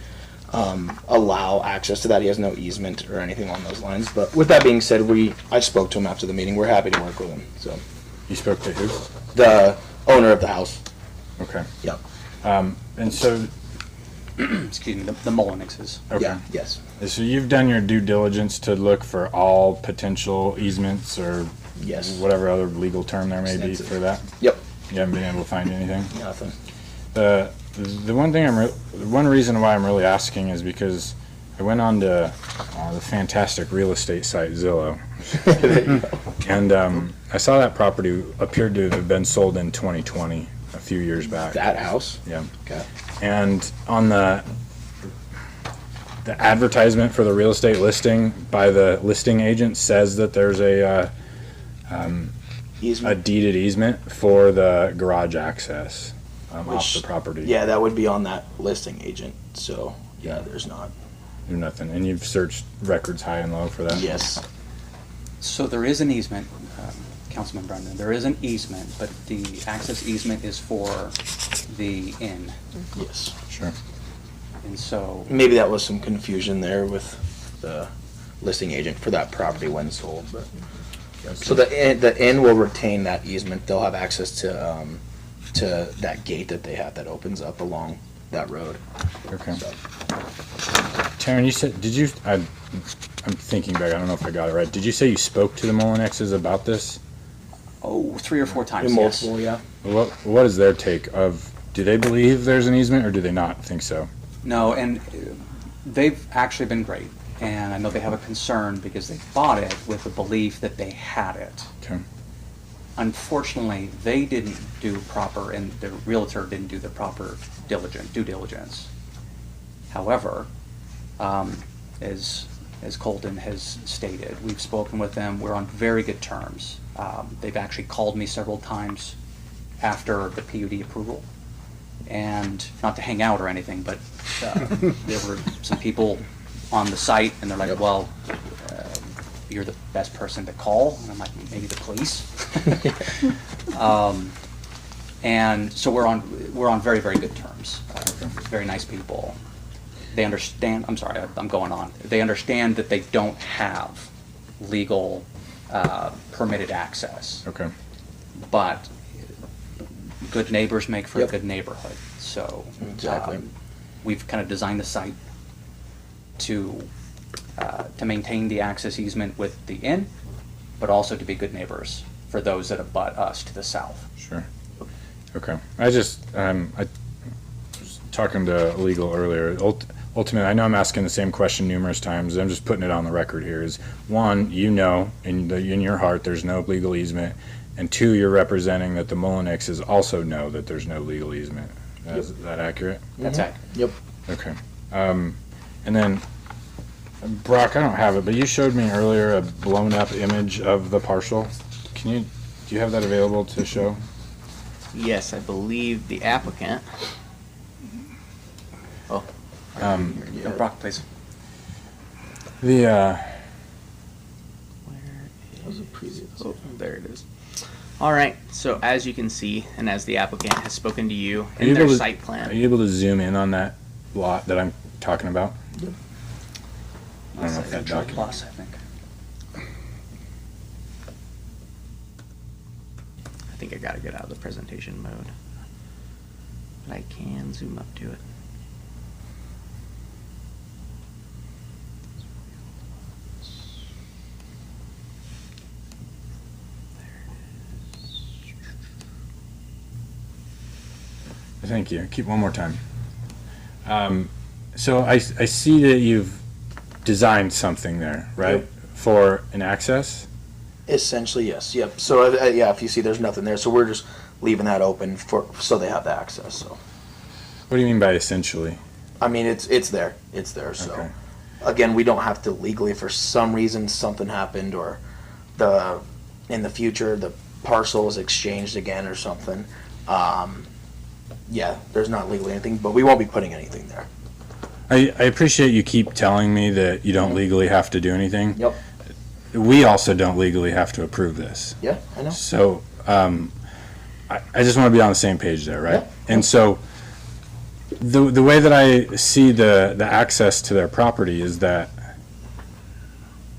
allow access to that. He has no easement or anything along those lines. But with that being said, I spoke to him after the meeting. We're happy to work with him. So You spoke to who? the owner of the house. Okay. Yep. And so, Excuse me, the Mullenixes. okay. Yeah. Yes. So you've done your due diligence to look for all potential easements or Yes. whatever other legal term there may be for that? Yep. You haven't been able to find anything? Nothing. The one thing one reason why I'm really asking is because I went on to the fantastic real estate site Zillow. And I saw that property appeared to have been sold in 2020, a few years back. That house? Yeah. Okay. And on the advertisement for the real estate listing by the listing agent says that there's a deeded easement for the garage access off the property. Yeah, that would be on that listing agent. So yeah, there's not. There's nothing. And you've searched records high and low for that? Yes. So there is an easement, Councilman Brendan, there is an easement, but the access easement is for the inn. Yes. Sure. And so, Maybe that was some confusion there with the listing agent for that property when sold, but. So the inn will retain that easement. They'll have access to that gate that they have that opens up along that road. Okay. So, Taryn, you said, I'm thinking back, I don't know if I got it right. Did you say you spoke to the Molinexes about this? oh, 3 or 4 times, yes. multiple, yeah. What is their take of, do they believe there's an easement or do they not think so? No, and they've actually been great. And I know they have a concern because they bought it with the belief that they had it. Okay. Unfortunately, they didn't do proper, and the realtor didn't do the proper due diligence. However, as Colton has stated, we've spoken with them. We're on very good terms. They've actually called me several times after the PUD approval, and not to hang out or anything, but there were some people on the site, and they're like, well, you're the best person to call. And I'm like, maybe the police. And so we're on very, very good terms. Very nice people. They understand, I'm sorry, I'm going on. They understand that they don't have legal permitted access. Okay. But good neighbors make for a good neighborhood. So Exactly. we've kind of designed the site to maintain the access easement with the inn, but also to be good neighbors for those that abut us to the south. Sure. Okay. I was talking to legal earlier. Ultimately, I know I'm asking the same question numerous times. I'm just putting it on the record here. Is one, in your heart, there's no legal easement, and two, you're representing that the Molinexes also know that there's no legal easement. Is that accurate? That's accurate. Yep. Okay. And then, Brock, I don't have it, but you showed me earlier a blown-up image of the parcel. Do you have that available to show? Yes, I believe the applicant. Oh. Brock, please. Where is oh, there it is. All right. So as you can see, and as the applicant has spoken to you in their site plan. Are you able to zoom in on that lot that I'm talking about? Yep. I don't know if that document. Plus, I think. I think I gotta get out of the presentation mode. But I can zoom up to it. Thank you. Keep one more time. So I see that you've designed something there, right? Yep. For an access? Essentially, yes. Yep. So yeah, if you see, there's nothing there. So we're just leaving that open so they have the access. So. What do you mean by essentially? I mean, it's there. It's there. So, Okay. again, we don't have to legally, if for some reason something happened or in the future the parcel is exchanged again or something. Yeah, there's not legally anything, but we won't be putting anything there. I appreciate you keep telling me that you don't legally have to do anything. Yep. We also don't legally have to approve this. Yeah, I know. So, I just want to be on the same page there, right? Yeah. And so, the way that I see the access to their property is that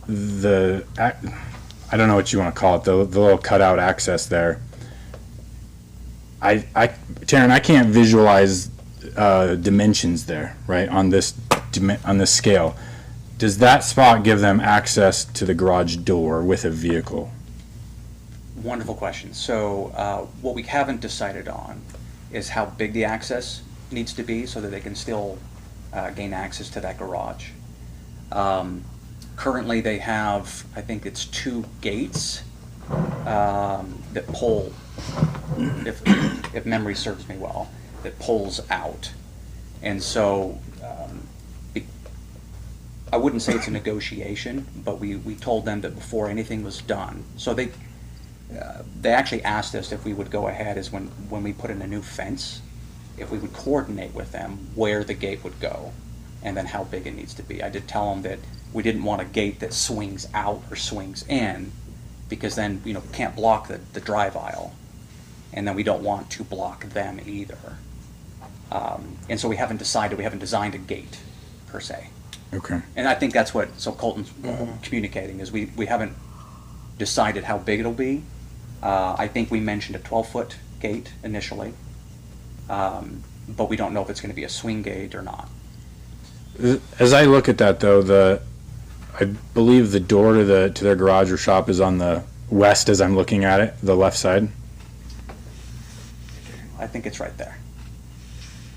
I don't know what you want to call it, the little cutout access there. Taryn, I can't visualize dimensions there, right, on this scale. Does that spot give them access to the garage door with a vehicle? Wonderful question. So what we haven't decided on is how big the access needs to be so that they can still gain access to that garage. Currently, they have, I think it's 2 gates that pull, if memory serves me well, that pulls out. And so I wouldn't say it's a negotiation, but we told them that before anything was done. So they actually asked us if we would go ahead as when we put in a new fence, if we would coordinate with them where the gate would go and then how big it needs to be. I did tell them that we didn't want a gate that swings out or swings in, because then, we can't block the drive aisle. And then we don't want to block them either. And so we haven't designed a gate per se. Okay. And I think that's what, so Colton's communicating, is we haven't decided how big it'll be. I think we mentioned a 12-foot gate initially, but we don't know if it's going to be a swing gate or not. As I look at that, though, I believe the door to their garage or shop is on the west as I'm looking at it, the left side. I think it's right there.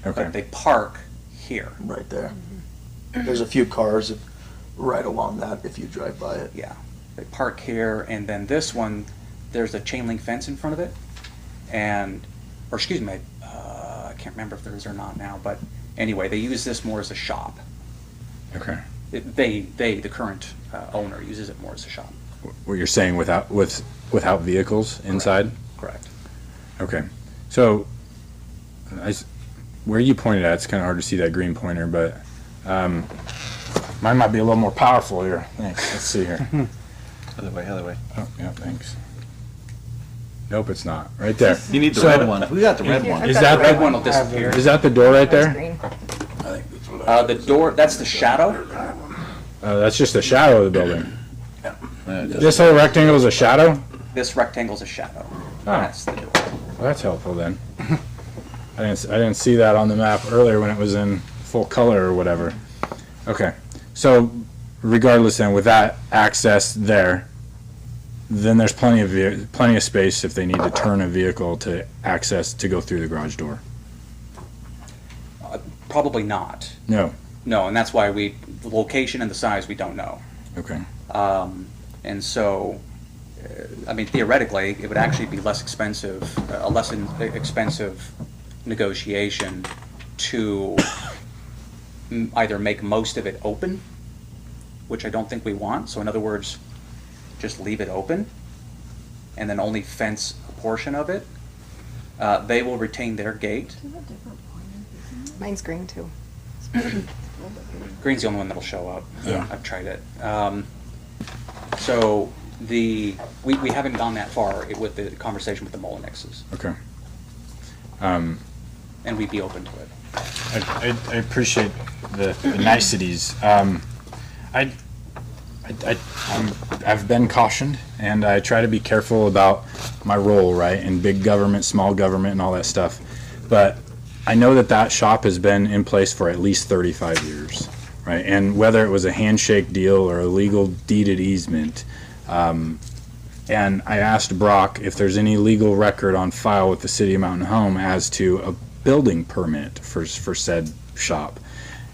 Okay. But they park here. Right there. There's a few cars right along that if you drive by it. Yeah. They park here, and then this one, there's a chain link fence in front of it. Or excuse me, I can't remember if there is or not now, but anyway, they use this more as a shop. Okay. The current owner uses it more as a shop. What you're saying without vehicles inside? Correct. Okay. So, where you pointed at, it's kind of hard to see that green pointer, but mine might be a little more powerful here. Thanks. Let's see here. Other way. Oh, yeah, thanks. Nope, it's not. Right there. You need the red one. We got the red one. Is that the red one will disappear? Is that the door right there? The door, that's the shadow. That's just the shadow of the building. This whole rectangle is a shadow? This rectangle's a shadow. That's the door. Well, that's helpful then. I didn't see that on the map earlier when it was in full color or whatever. Okay, so regardless then, with that access there, then there's plenty of space if they need to turn a vehicle to go through the garage door. Probably not. No. No, and that's why the location and the size we don't know. Okay. And so, theoretically, it would actually be less expensive, a less expensive negotiation to either make most of it open, which I don't think we want. So in other words, just leave it open and then only fence a portion of it. They will retain their gate. Mine's green too. Green's the only one that'll show up. Yeah. I've tried it. So we haven't gone that far with the conversation with the Molinixes, Okay. and we'd be open to it. I appreciate the niceties. I've been cautioned, and I try to be careful about my role, right, in big government, small government, and all that stuff. But I know that shop has been in place for at least 35 years, right? And whether it was a handshake deal or a legal deeded easement, and I asked Brock if there's any legal record on file with the City of Mountain Home as to a building permit for said shop.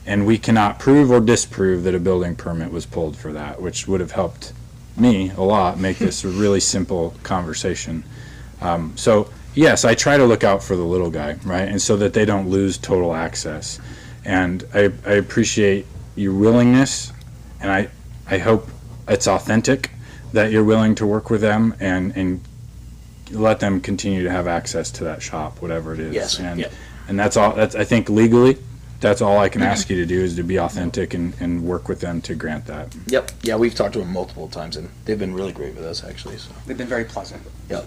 And we cannot prove or disprove that a building permit was pulled for that, which would have helped me a lot make this a really simple conversation. So yes, I try to look out for the little guy, right? And so that they don't lose total access. And I appreciate your willingness, and I hope it's authentic that you're willing to work with them and let them continue to have access to that shop, whatever it is. Yes, yeah. And that's all, I think legally, that's all I can ask you to do is to be authentic and work with them to grant that. Yep. Yeah, we've talked to them multiple times, and they've been really great with us, actually. So. They've been very pleasant. Yep.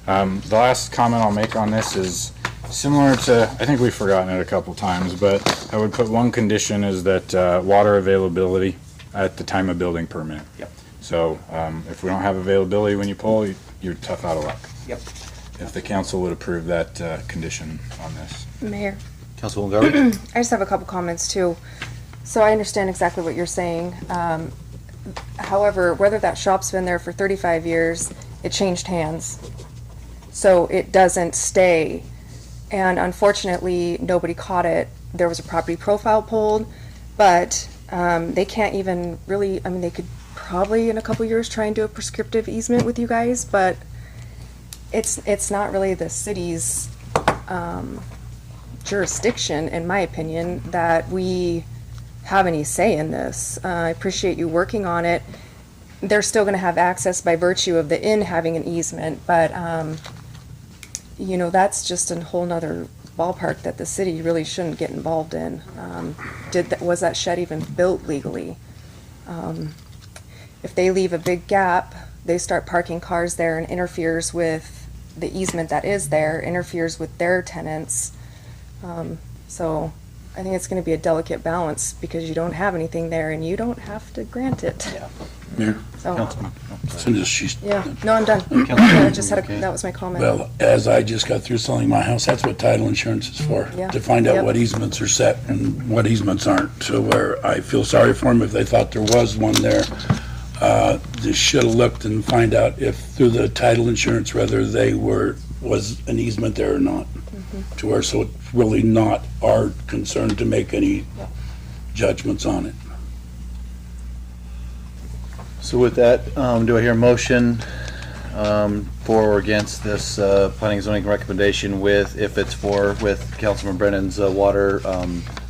The last comment I'll make on this is similar to, I think we've forgotten it a couple times, but I would put one condition is that water availability at the time of building permit. Yep. So if we don't have availability when you pull, you're tough out of luck. Yep. If the council would approve that condition on this. Mayor, Councilwoman Garvey? I just have a couple comments too. So I understand exactly what you're saying. However, whether that shop's been there for 35 years it changed hands. So it doesn't stay. And unfortunately, nobody caught it. There was a property profile pulled, but they can't even really, I mean, they could probably in a couple years try and do a prescriptive easement with you guys, but it's not really the city's jurisdiction, in my opinion, that we have any say in this. I appreciate you working on it. They're still going to have access by virtue of the inn having an easement, but you know, that's just a whole nother ballpark that the city really shouldn't get involved in. Was that shed even built legally? If they leave a big gap, they start parking cars there and interferes with the easement that is there, interferes with their tenants. So I think it's going to be a delicate balance because you don't have anything there and you don't have to grant it. Mayor, So, Cindy, she's, yeah, no, I'm done. Yeah, I just had that was my comment. well, as I just got through selling my house, that's what title insurance is for, Yeah. to find out Yep. what easements are set and what easements aren't. So where I feel sorry for them if they thought there was one there. They should have looked and find out if through the title insurance, whether was an easement there or not. To where, so it's really not our concern to make any judgments on it. So with that, do I hear a motion for or against this planning and zoning recommendation with Councilman Brennan's water?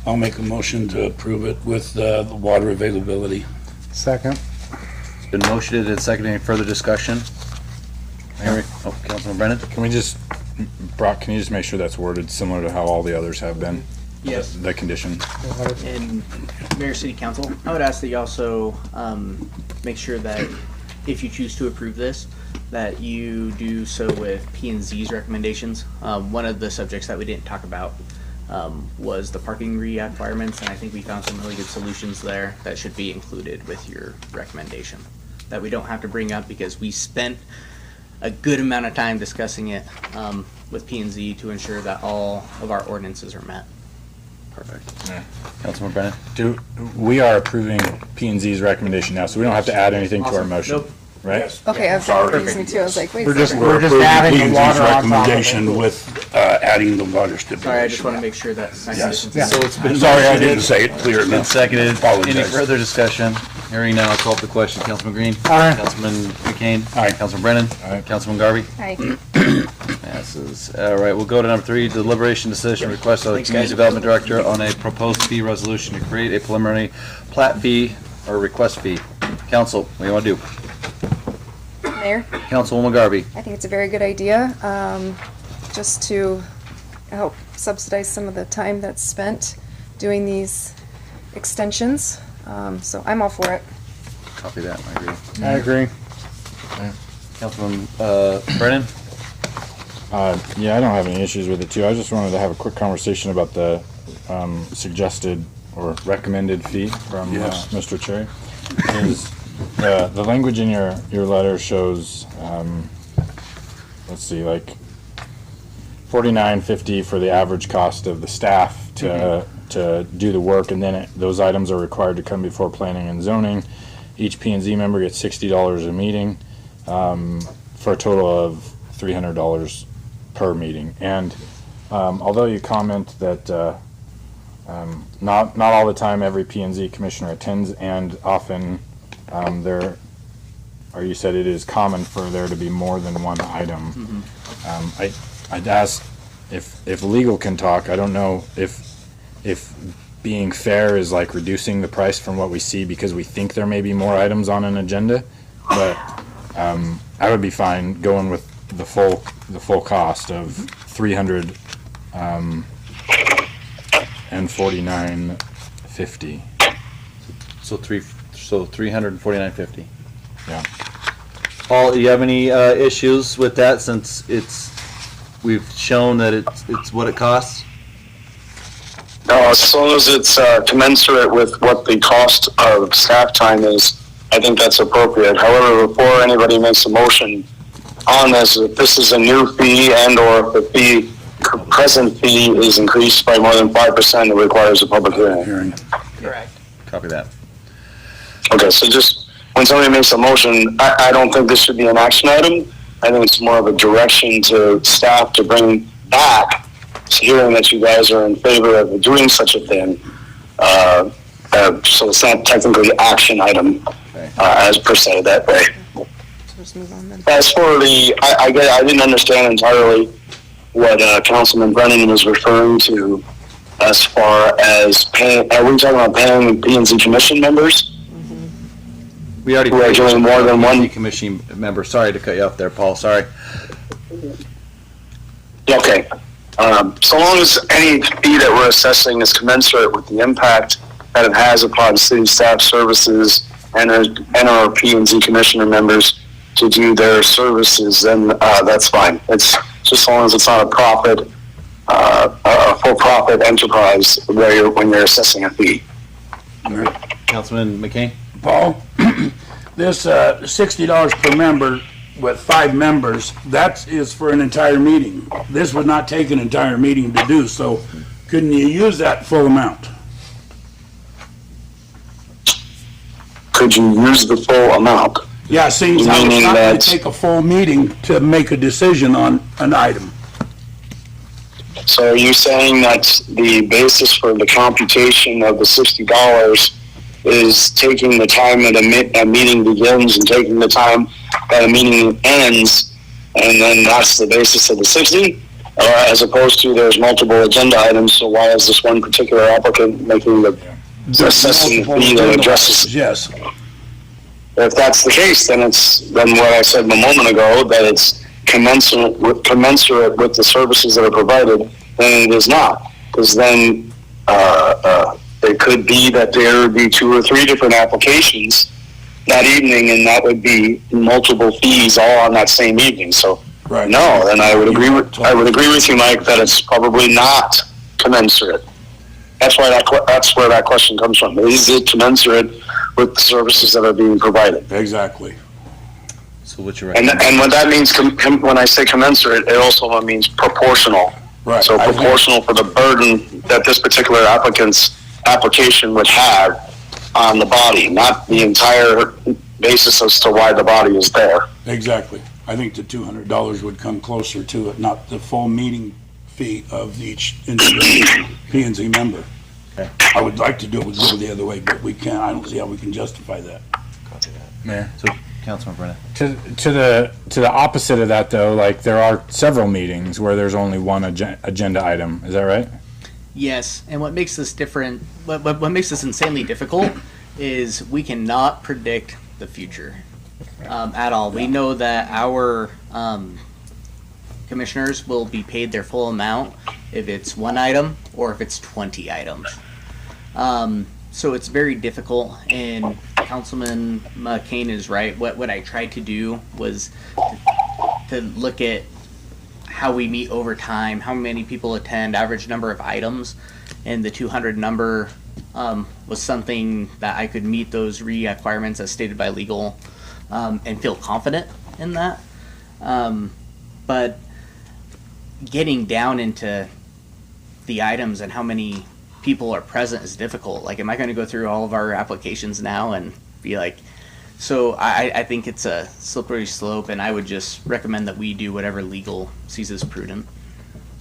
I'll make a motion to approve it with the water availability. Second. It's been motioned and seconded. Any further discussion? Councilman Brennan? Can we just, Brock, can you just make sure that's worded similar to how all the others have been? Yes. The condition. And Mayor, City Council, I would ask that you also make sure that if you choose to approve this, that you do so with P&Z's recommendations. One of the subjects that we didn't talk about was the parking requirements, and I think we found some really good solutions there that should be included with your recommendation, that we don't have to bring up because we spent a good amount of time discussing it with P&Z to ensure that all of our ordinances are met. Perfect. Councilman Brennan? We are approving P&Z's recommendation now, so we don't have to add anything to our Awesome. motion, Nope. right? Okay, I was confusing too. I was like, wait a We're just second. approving adding the P&Z's water on top of it. recommendation with adding the water stipulation. Sorry, I just want to make sure that my Yes. conditions. So it's been Sorry, I motioned didn't say it clear and enough. seconded. Any Apologize. further discussion? Hearing none, I'll call up the question. Councilman Green? Aye. Councilman McCain? Aye. Councilman Brennan? Aye. Councilman Garvey? Hi. Passes. All right, we'll go to number 3, deliberation decision request of the Thanks, Community guys. Development Director on a proposed fee resolution to create a preliminary plat fee or request fee. Council, what do you want to do? Mayor, Councilwoman Garvey? I think it's a very good idea, just to help subsidize some of the time that's spent doing these extensions. So I'm all for it. Copy that, I agree. I agree. Councilman Brennan? Yeah, I don't have any issues with it too. I just wanted to have a quick conversation about the suggested or recommended fee from Yes. Mr. Cherry. Is the language in your letter shows, let's see, like $49.50 for the average cost of the staff to do the work, and then those items are required to come before planning and zoning. Each P&Z member gets $60 a meeting, for a total of $300 per meeting. And although you comment that not all the time every P&Z commissioner attends, and often you said it is common for there to be more than one item. I'd ask if legal can talk. I don't know if being fair is like reducing the price from what we see because we think there may be more items on an agenda, but I would be fine going with the full cost of $349.50. So $349.50. Yeah. Paul, do you have any issues with that since we've shown that it's what it costs? No, as long as it's commensurate with what the cost of staff time is, I think that's appropriate. However, before anybody makes a motion on this, if this is a new fee and/or if the present fee is increased by more than 5%, it requires a public hearing. Correct. Copy that. Okay, so just when somebody makes a motion, I don't think this should be an action item, I think it's more of a direction to staff to bring back, hearing that you guys are in favor of doing such a thing. So it's not technically action item, as per se that way. Let's move on then. As for I didn't understand entirely what Councilman Brennan was referring to as far as paying, are we talking about paying P&Z commission members? We already Who are doing more than one? commission member. Sorry to cut you off there, Paul. Sorry. Okay. So long as any fee that we're assessing is commensurate with the impact that it has upon city staff services and our P&Z commissioner members to do their services, then that's fine. It's just as long as it's not a profit, a for-profit enterprise when you're assessing a fee. Councilman McCain? Paul, this $60 per member with 5 members, that is for an entire meeting. This would not take an entire meeting to do, so couldn't you use that full amount? Could you use the full amount? Yeah, it seems how it's Meaning not going that- to take a full meeting to make a decision on an item. So are you saying that the basis for the computation of the $60 is taking the time that a meeting begins and taking the time that a meeting ends, and then that's the basis of the 60? As opposed to there's multiple agenda items, so why is this one particular applicant making the assessing fee that addresses? Yes. If that's the case, then what I said a moment ago, that it's commensurate with the services that are provided, then it is not. Because then it could be that there would be 2 or 3 different applications that evening, and that would be multiple fees all on that same evening. So Right. no, then I would agree with you, Mike, that it's probably not commensurate. That's where that question comes from. Is it commensurate with the services that are being provided? Exactly. So what's your And what that means, when I say commensurate, it also means proportional. Right. So proportional for the burden that this particular applicant's application would have on the body, not the entire basis as to why the body is there. Exactly. I think the $200 would come closer to it, not the full meeting fee of each individual P&Z member. Okay. I would like to do it the other way, but we can't. I don't see how we can justify that. Mayor? So, Councilman Brennan? To the opposite of that, though, like, there are several meetings where there's only one agenda item. Is that right? Yes, and what makes this different, what makes this insanely difficult is we cannot predict the future at all. We know that our commissioners will be paid their full amount if it's 1 item or if it's 20 items. So it's very difficult, and Councilman McCain is right. What I tried to do was to look at how we meet over time, how many people attend, average number of items, and the 200 number was something that I could meet those requirements as stated by legal and feel confident in that. But getting down into the items and how many people are present is difficult. Like, am I going to go through all of our applications now and be like, so I think it's a slippery slope, and I would just recommend that we do whatever legal sees as prudent.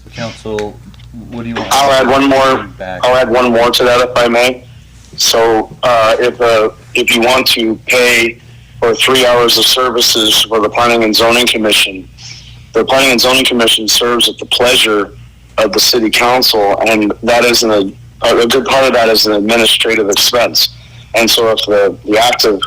So, Council, what do you want? I'll add one more to that, if I may. So if you want to pay for 3 hours of services for the Planning and Zoning Commission, the Planning and Zoning Commission serves at the pleasure of the City Council, and that is a good part of that is an administrative expense. And so if the act of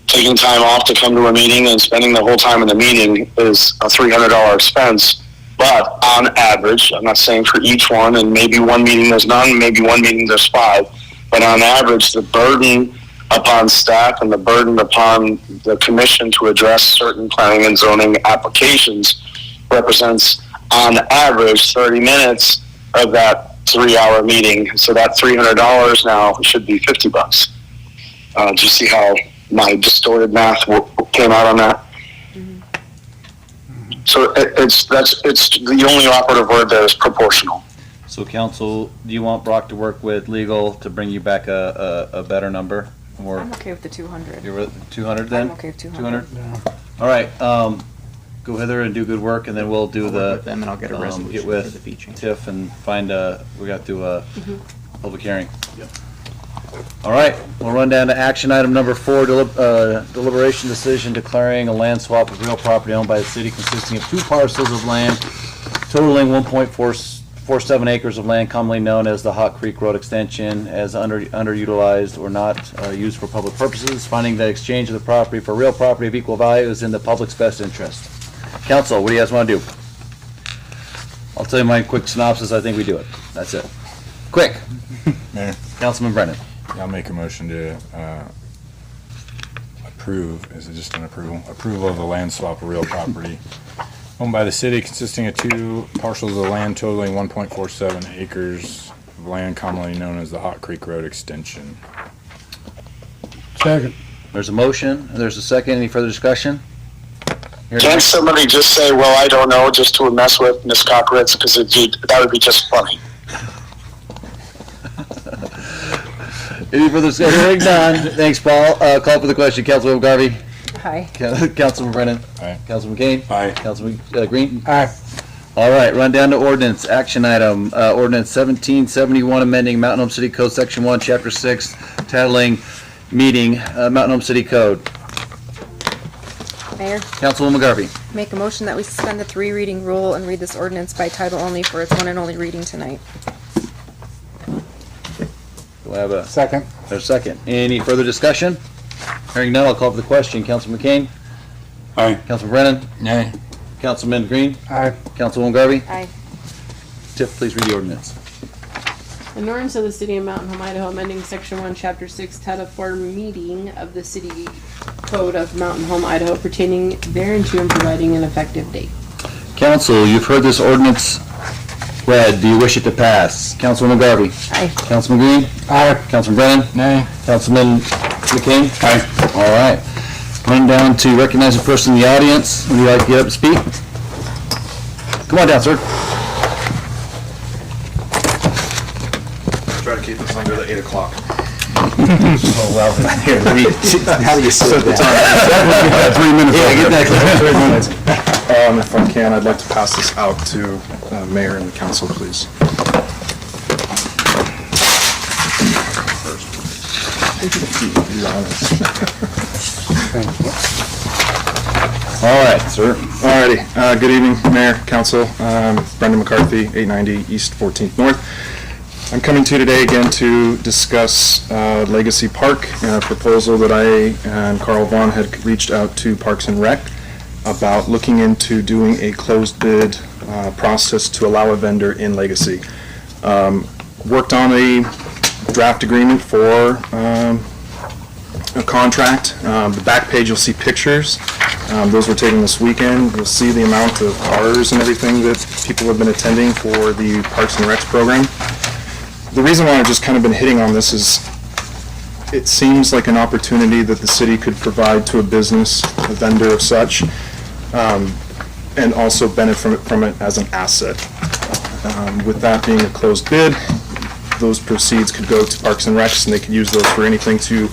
taking time off to come to a meeting and spending the whole time in the meeting is a $300 expense, but on average, I'm not saying for each one, and maybe one meeting there's none, maybe one meeting there's 5, but on average, the burden upon staff and the burden upon the commission to address certain planning and zoning applications represents, on average, 30 minutes of that 3-hour meeting. So that $300 now should be $50. Do you see how my distorted math came out on that? So it's the only operative word there is proportional. So, Council, do you want Brock to work with legal to bring you back a better number? Or I'm okay with the 200. you're with 200 then? I'm okay with 200. 200? All right. go hither and do good work, and then we'll do I'll the. work with them and I'll get a resolution Get for with the fee change. TIF and find we got to do a public hearing. All right, we'll run down to action item number 4, deliberation decision declaring a land swap of real property owned by the city consisting of 2 parcels of land totaling 1.47 acres of land commonly known as the Hot Creek Road Extension as underutilized or not used for public purposes, finding that exchange of the property for real property of equal value is in the public's best interest. Council, what do you guys want to do? I'll tell you my quick synopsis. I think we do it. That's it. Quick. Mayor, Councilman Brennan. I'll make a motion to approve, is it just an approval? Approval of the land swap of real property owned by the city consisting of 2 parcels of land totaling 1.47 acres of land commonly known as the Hot Creek Road Extension. Second. There's a motion. There's a second. Any further discussion? Can't somebody just say, well, I don't know, just to mess with Ms. Cockritz, because that would be just funny. Any further discussion? Hearing none. Thanks, Paul. Call for the question. Councilwoman Garvey. Hi. Councilman Brennan. Aye. Councilman Kane. Aye. Councilman Green. Aye. All right, run down to ordinance. Action item, ordinance 1771, amending Mountain Home City Code, Section 1, Chapter 6, titling meeting, Mountain Home City Code. Mayor, Councilwoman Garvey. make a motion that we suspend the 3 reading rule and read this ordinance by title only for its one and only reading tonight. Do I have a Second. there's a second? Any further discussion? Hearing none, I'll call for the question. Councilman Kane. Aye. Councilman Brennan. Nay. Councilman Green. Aye. Councilwoman Garvey. Aye. Tiff, please read the ordinance. An ordinance of the City of Mountain Home, Idaho, amending Section 1, Chapter 6, Title 4, meeting of the City Code of Mountain Home, Idaho, pertaining thereunto and providing an effective date. Council, you've heard this ordinance read. Do you wish it to pass? Councilwoman Garvey. Aye. Councilman Green. Aye. Councilman Brennan. Nay. Councilman McCain. Aye. All right. Run down to recognize a person in the audience. Would you like to get up and speak? Come on down, sir. Try to keep this under the 8 o'clock. Oh, well, here, how do you sit down? 3 minutes. Yeah, get that. 3 minutes. If I can, I'd like to pass this out to Mayor and the council, please. All right, sir. Alrighty, good evening, Mayor, Council, Brendan McCarthy, 890 East 14th North. I'm coming to you today again to discuss Legacy Park, a proposal that I and Carl Vaughn had reached out to Parks and Rec about looking into doing a closed bid process to allow a vendor in Legacy. Worked on a draft agreement for a contract. The back page, you'll see pictures. Those were taken this weekend. You'll see the amount of cars and everything that people have been attending for the Parks and Recs program. The reason why I've just kind of been hitting on this is it seems like an opportunity that the city could provide to a business, a vendor of such, and also benefit from it as an asset. With that being a closed bid, those proceeds could go to Parks and Recs, and they could use those for anything to,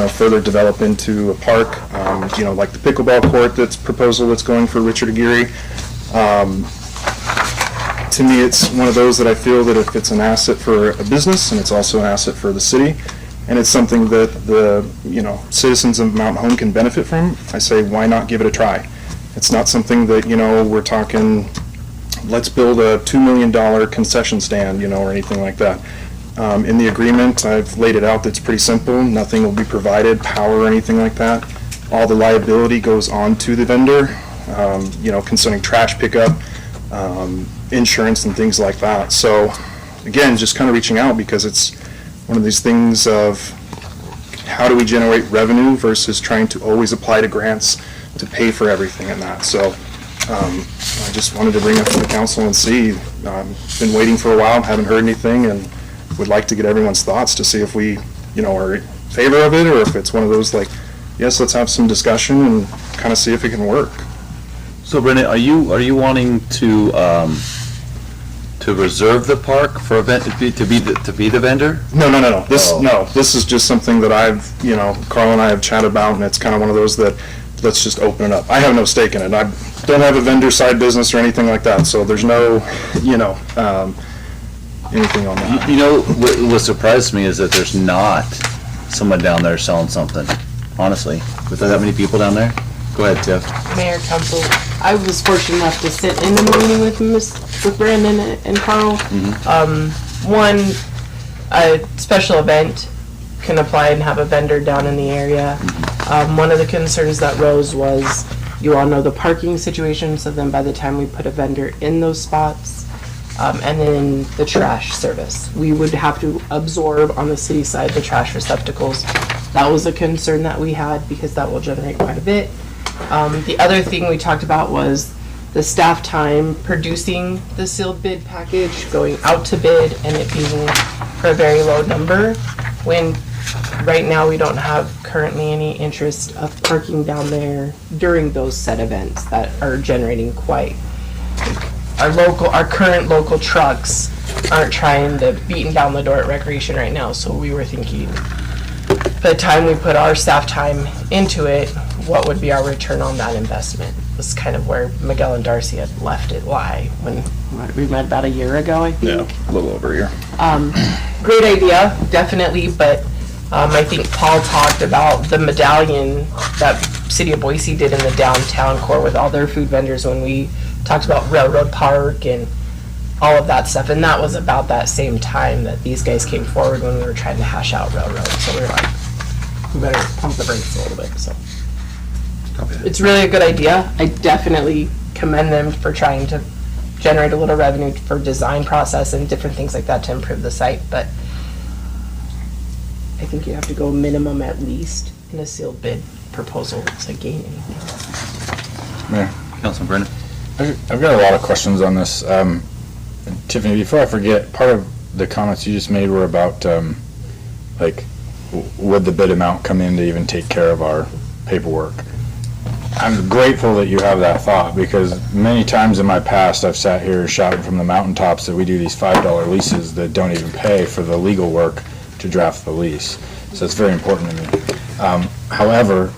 further develop into a park, like the pickleball court proposal that's going for Richard Aguirre. To me, it's one of those that I feel that if it's an asset for a business, and it's also an asset for the city, and it's something that the, citizens of Mountain Home can benefit from, I say, why not give it a try? It's not something that, we're talking, let's build a $2 million concession stand, or anything like that. In the agreement, I've laid it out that's pretty simple. Nothing will be provided, power or anything like that. All the liability goes on to the vendor, concerning trash pickup, insurance and things like that. So again, just kind of reaching out because it's one of these things of how do we generate revenue versus trying to always apply to grants to pay for everything in that. So I just wanted to bring up to the council and see. Been waiting for a while, haven't heard anything, and would like to get everyone's thoughts to see if we, are in favor of it or if it's one of those like, yes, let's have some discussion and kind of see if it can work. So, Brennan, are you wanting to reserve the park for event to be the vendor? No. This is just something that I've, Carl and I have chatted about, and it's kind of one of those that let's just open it up. I have no stake in it. I don't have a vendor side business or anything like that, so there's no, anything on that. You know, what surprised me is that there's not someone down there selling something, honestly. With that many people down there? Go ahead, Tiff. Mayor, council, I was fortunate enough to sit in the meeting with Brandon and Carl. One, a special event can apply and have a vendor down in the area. One of the concerns that rose was, you all know the parking situation, so then by the time we put a vendor in those spots, and then the trash service, we would have to absorb on the city side the trash receptacles. That was a concern that we had because that will generate quite a bit. The other thing we talked about was the staff time producing the sealed bid package, going out to bid, and it being for a very low number, when right now we don't have currently any interest of parking down there during those set events that are generating quite. Our current local trucks aren't trying to beating down the door at Recreation right now, so we were thinking, by the time we put our staff time into it, what would be our return on that investment? Was kind of where Miguel and Darcy had left it lie when we met about a year ago, I think. Yeah, a little over a year. Great idea, definitely, but I think Paul talked about the medallion that City of Boise did in the downtown core with all their food vendors when we talked about Railroad Park and all of that stuff, and that was about that same time that these guys came forward when we were trying to hash out Railroad, so we were like, we better pump the brakes a little bit, so. It's really a good idea. I definitely commend them for trying to generate a little revenue for design process and different things like that to improve the site, but I think you have to go minimum at least in a sealed bid proposal to gain anything. Mayor, Councilman Brennan. I've got a lot of questions on this. Tiffany, before I forget, part of the comments you just made were about, would the bid amount come in to even take care of our paperwork? I'm grateful that you have that thought, because many times in my past I've sat here shouting from the mountaintops that we do these $5 leases that don't even pay for the legal work to draft the lease. So it's very important to me. However,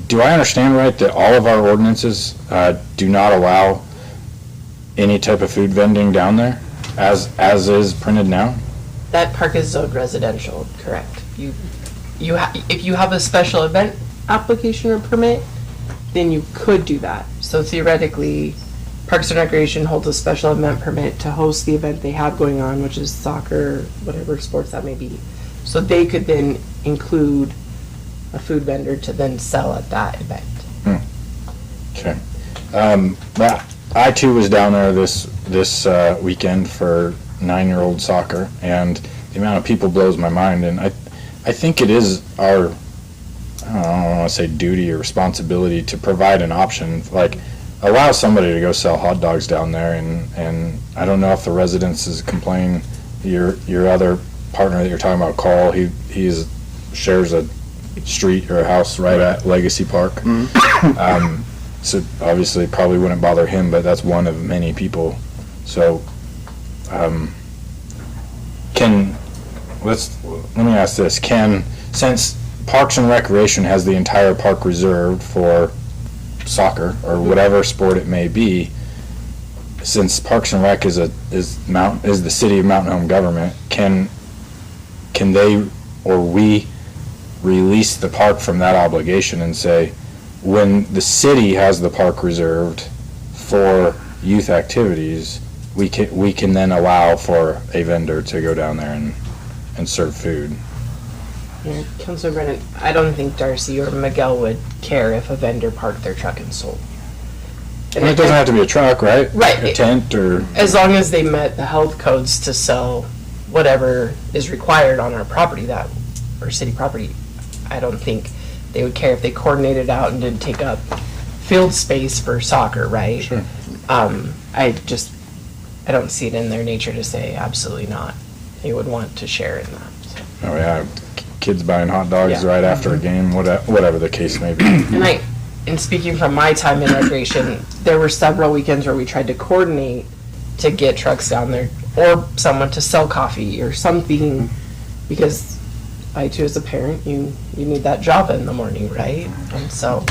do I understand right that all of our ordinances do not allow any type of food vending down there, as is printed now? That park is zoned residential, correct. If you have a special event application or permit, then you could do that. So theoretically, Parks and Recreation holds a special event permit to host the event they have going on, which is soccer, whatever sports that may be. So they could then include a food vendor to then sell at that event. Okay. I too was down there this weekend for 9-year-old soccer, and the amount of people blows my mind. And I think it is our, I don't want to say duty or responsibility to provide an option, like allow somebody to go sell hot dogs down there. And I don't know if the residents complain. Your other partner that you're talking about, Carl, he shares a street or a house right at Legacy Park. So obviously probably wouldn't bother him, but that's one of many people. So let me ask this, since Parks and Recreation has the entire park reserved for soccer or whatever sport it may be, since Parks and Rec is the city of Mountain Home government, can they or we release the park from that obligation and say, when the city has the park reserved for youth activities, we can then allow for a vendor to go down there and serve food? Yeah, Councilor Brennan, I don't think Darcy or Miguel would care if a vendor parked their truck and sold. And it doesn't have to be a truck, right? Right. A tent or... As long as they met the health codes to sell whatever is required on our property, or city property, I don't think they would care if they coordinated out and didn't take up field space for soccer, right? Sure. I don't see it in their nature to say absolutely not. They would want to share in that. So. Oh yeah, kids buying hot dogs right after a game, whatever the case may be. And speaking from my time in recreation, there were several weekends where we tried to coordinate to get trucks down there or someone to sell coffee or something, because I too, as a parent, you need that Java in the morning, right? And so,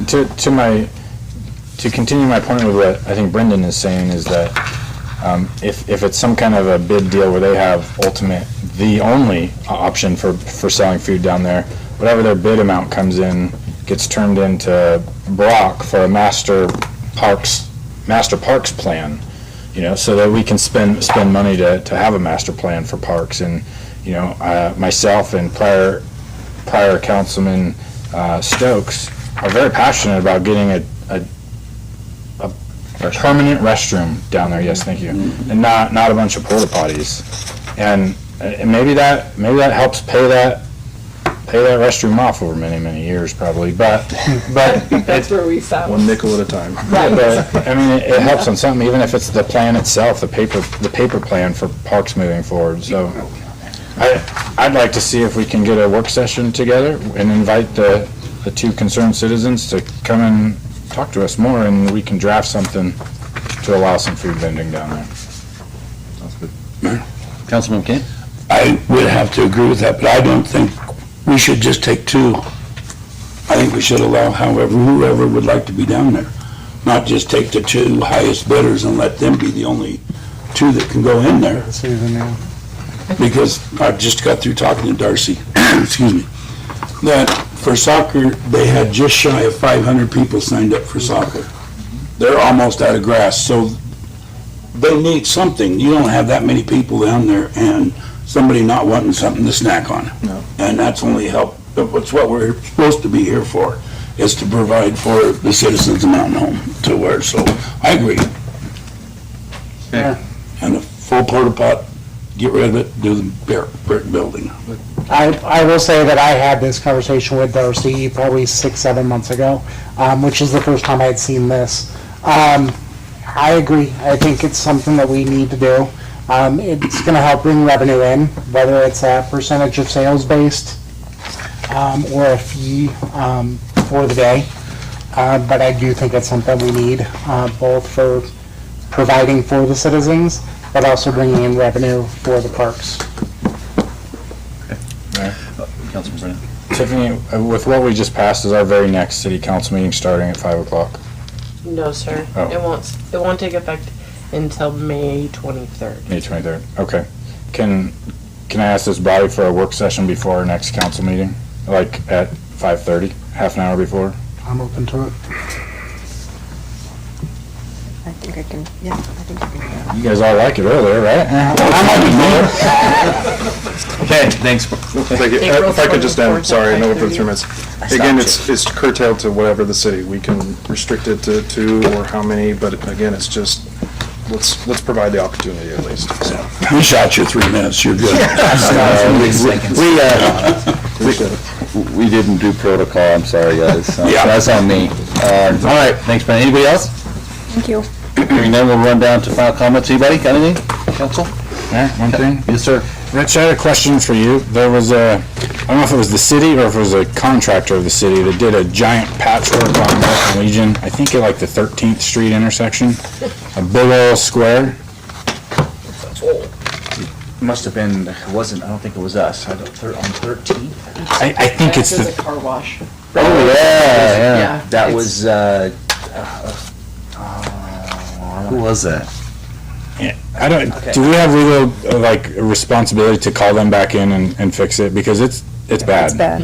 To continue my point with what I think Brendan is saying is that if it's some kind of a bid deal where they have the only option for selling food down there, whatever their bid amount comes in gets turned into Brock for a master parks plan, so that we can spend money to have a master plan for parks. And, myself and prior Councilman Stokes are very passionate about getting a permanent restroom down there. Yes, thank you. And not a bunch of porta potties. And maybe that helps pay that restroom off over many, many years probably, but that's where we sat. One nickel at a time. Right. But I mean, it helps on something, even if it's the plan itself, the paper plan for parks moving forward. So I'd like to see if we can get a work session together and invite the two concerned citizens to come and talk to us more, and we can draft something to allow some food vending down there. Councilman Kane? I would have to agree with that, but I don't think we should just take two. I think we should allow whoever would like to be down there, not just take the two highest bidders and let them be the only two that can go in there. Because I've just got through talking to Darcy, excuse me, that for soccer, they had just shy of 500 people signed up for soccer. They're almost out of grass, so they need something. You don't have that many people down there and somebody not wanting something to snack on. No. And that's only help. It's what we're supposed to be here for, is to provide for the citizens of Mountain Home to where, so I agree. Yeah. And a full porta pot, get rid of it, do the brick building. I will say that I had this conversation with Darcy probably 6-7 months ago, which is the first time I had seen this. I agree. I think it's something that we need to do. It's going to help bring revenue in, whether it's a percentage of sales based or a fee for the day. But I do think it's something we need, both for providing for the citizens, but also bringing in revenue for the parks. Councilman Brennan? Tiffany, with what we just passed, is our very next city council meeting starting at 5 o'clock? No, sir. Oh. It won't take effect until May 23rd. May 23rd, okay. Can I ask this body for a work session before our next council meeting? Like at 5:30, half an hour before? I'm open to it. I think I can do that. You guys all like it earlier, right? Okay, thanks. Thank you. If I could just end, sorry, I know we're 3 minutes. Again, it's curtailed to whatever the city. We can restrict it to 2 or how many, but again, it's just, let's provide the opportunity at least. So. You shot your 3 minutes, you're good. We didn't do protocol, I'm sorry, guys. Yeah. That's on me. All right, thanks, Brent. Anybody else? Thank you. Hearing none, we'll run down to final comments. Anybody got anything, council? One thing? Yes, sir. Rich, I had a question for you. There was I don't know if it was the city or if it was a contractor of the city that did a giant patchwork on American Legion, I think at like the 13th Street intersection, a big old square. Must have been, I don't think it was us, on 13th. I think it's This is the, a car wash. Oh, yeah. That it's- was, Who was that? I don't, do we have legal, responsibility to call them back in and fix it? Because it's bad. It's bad.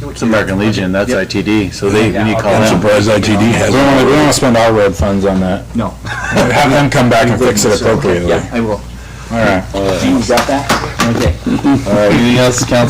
It's American Legion, that's ITD, so we need to call I'm them. surprised ITD has. We don't want to spend our road funds on that. no. Have them come back and fix it appropriately. Yeah, I will. All right. You got that? Okay. All right, anything else, council?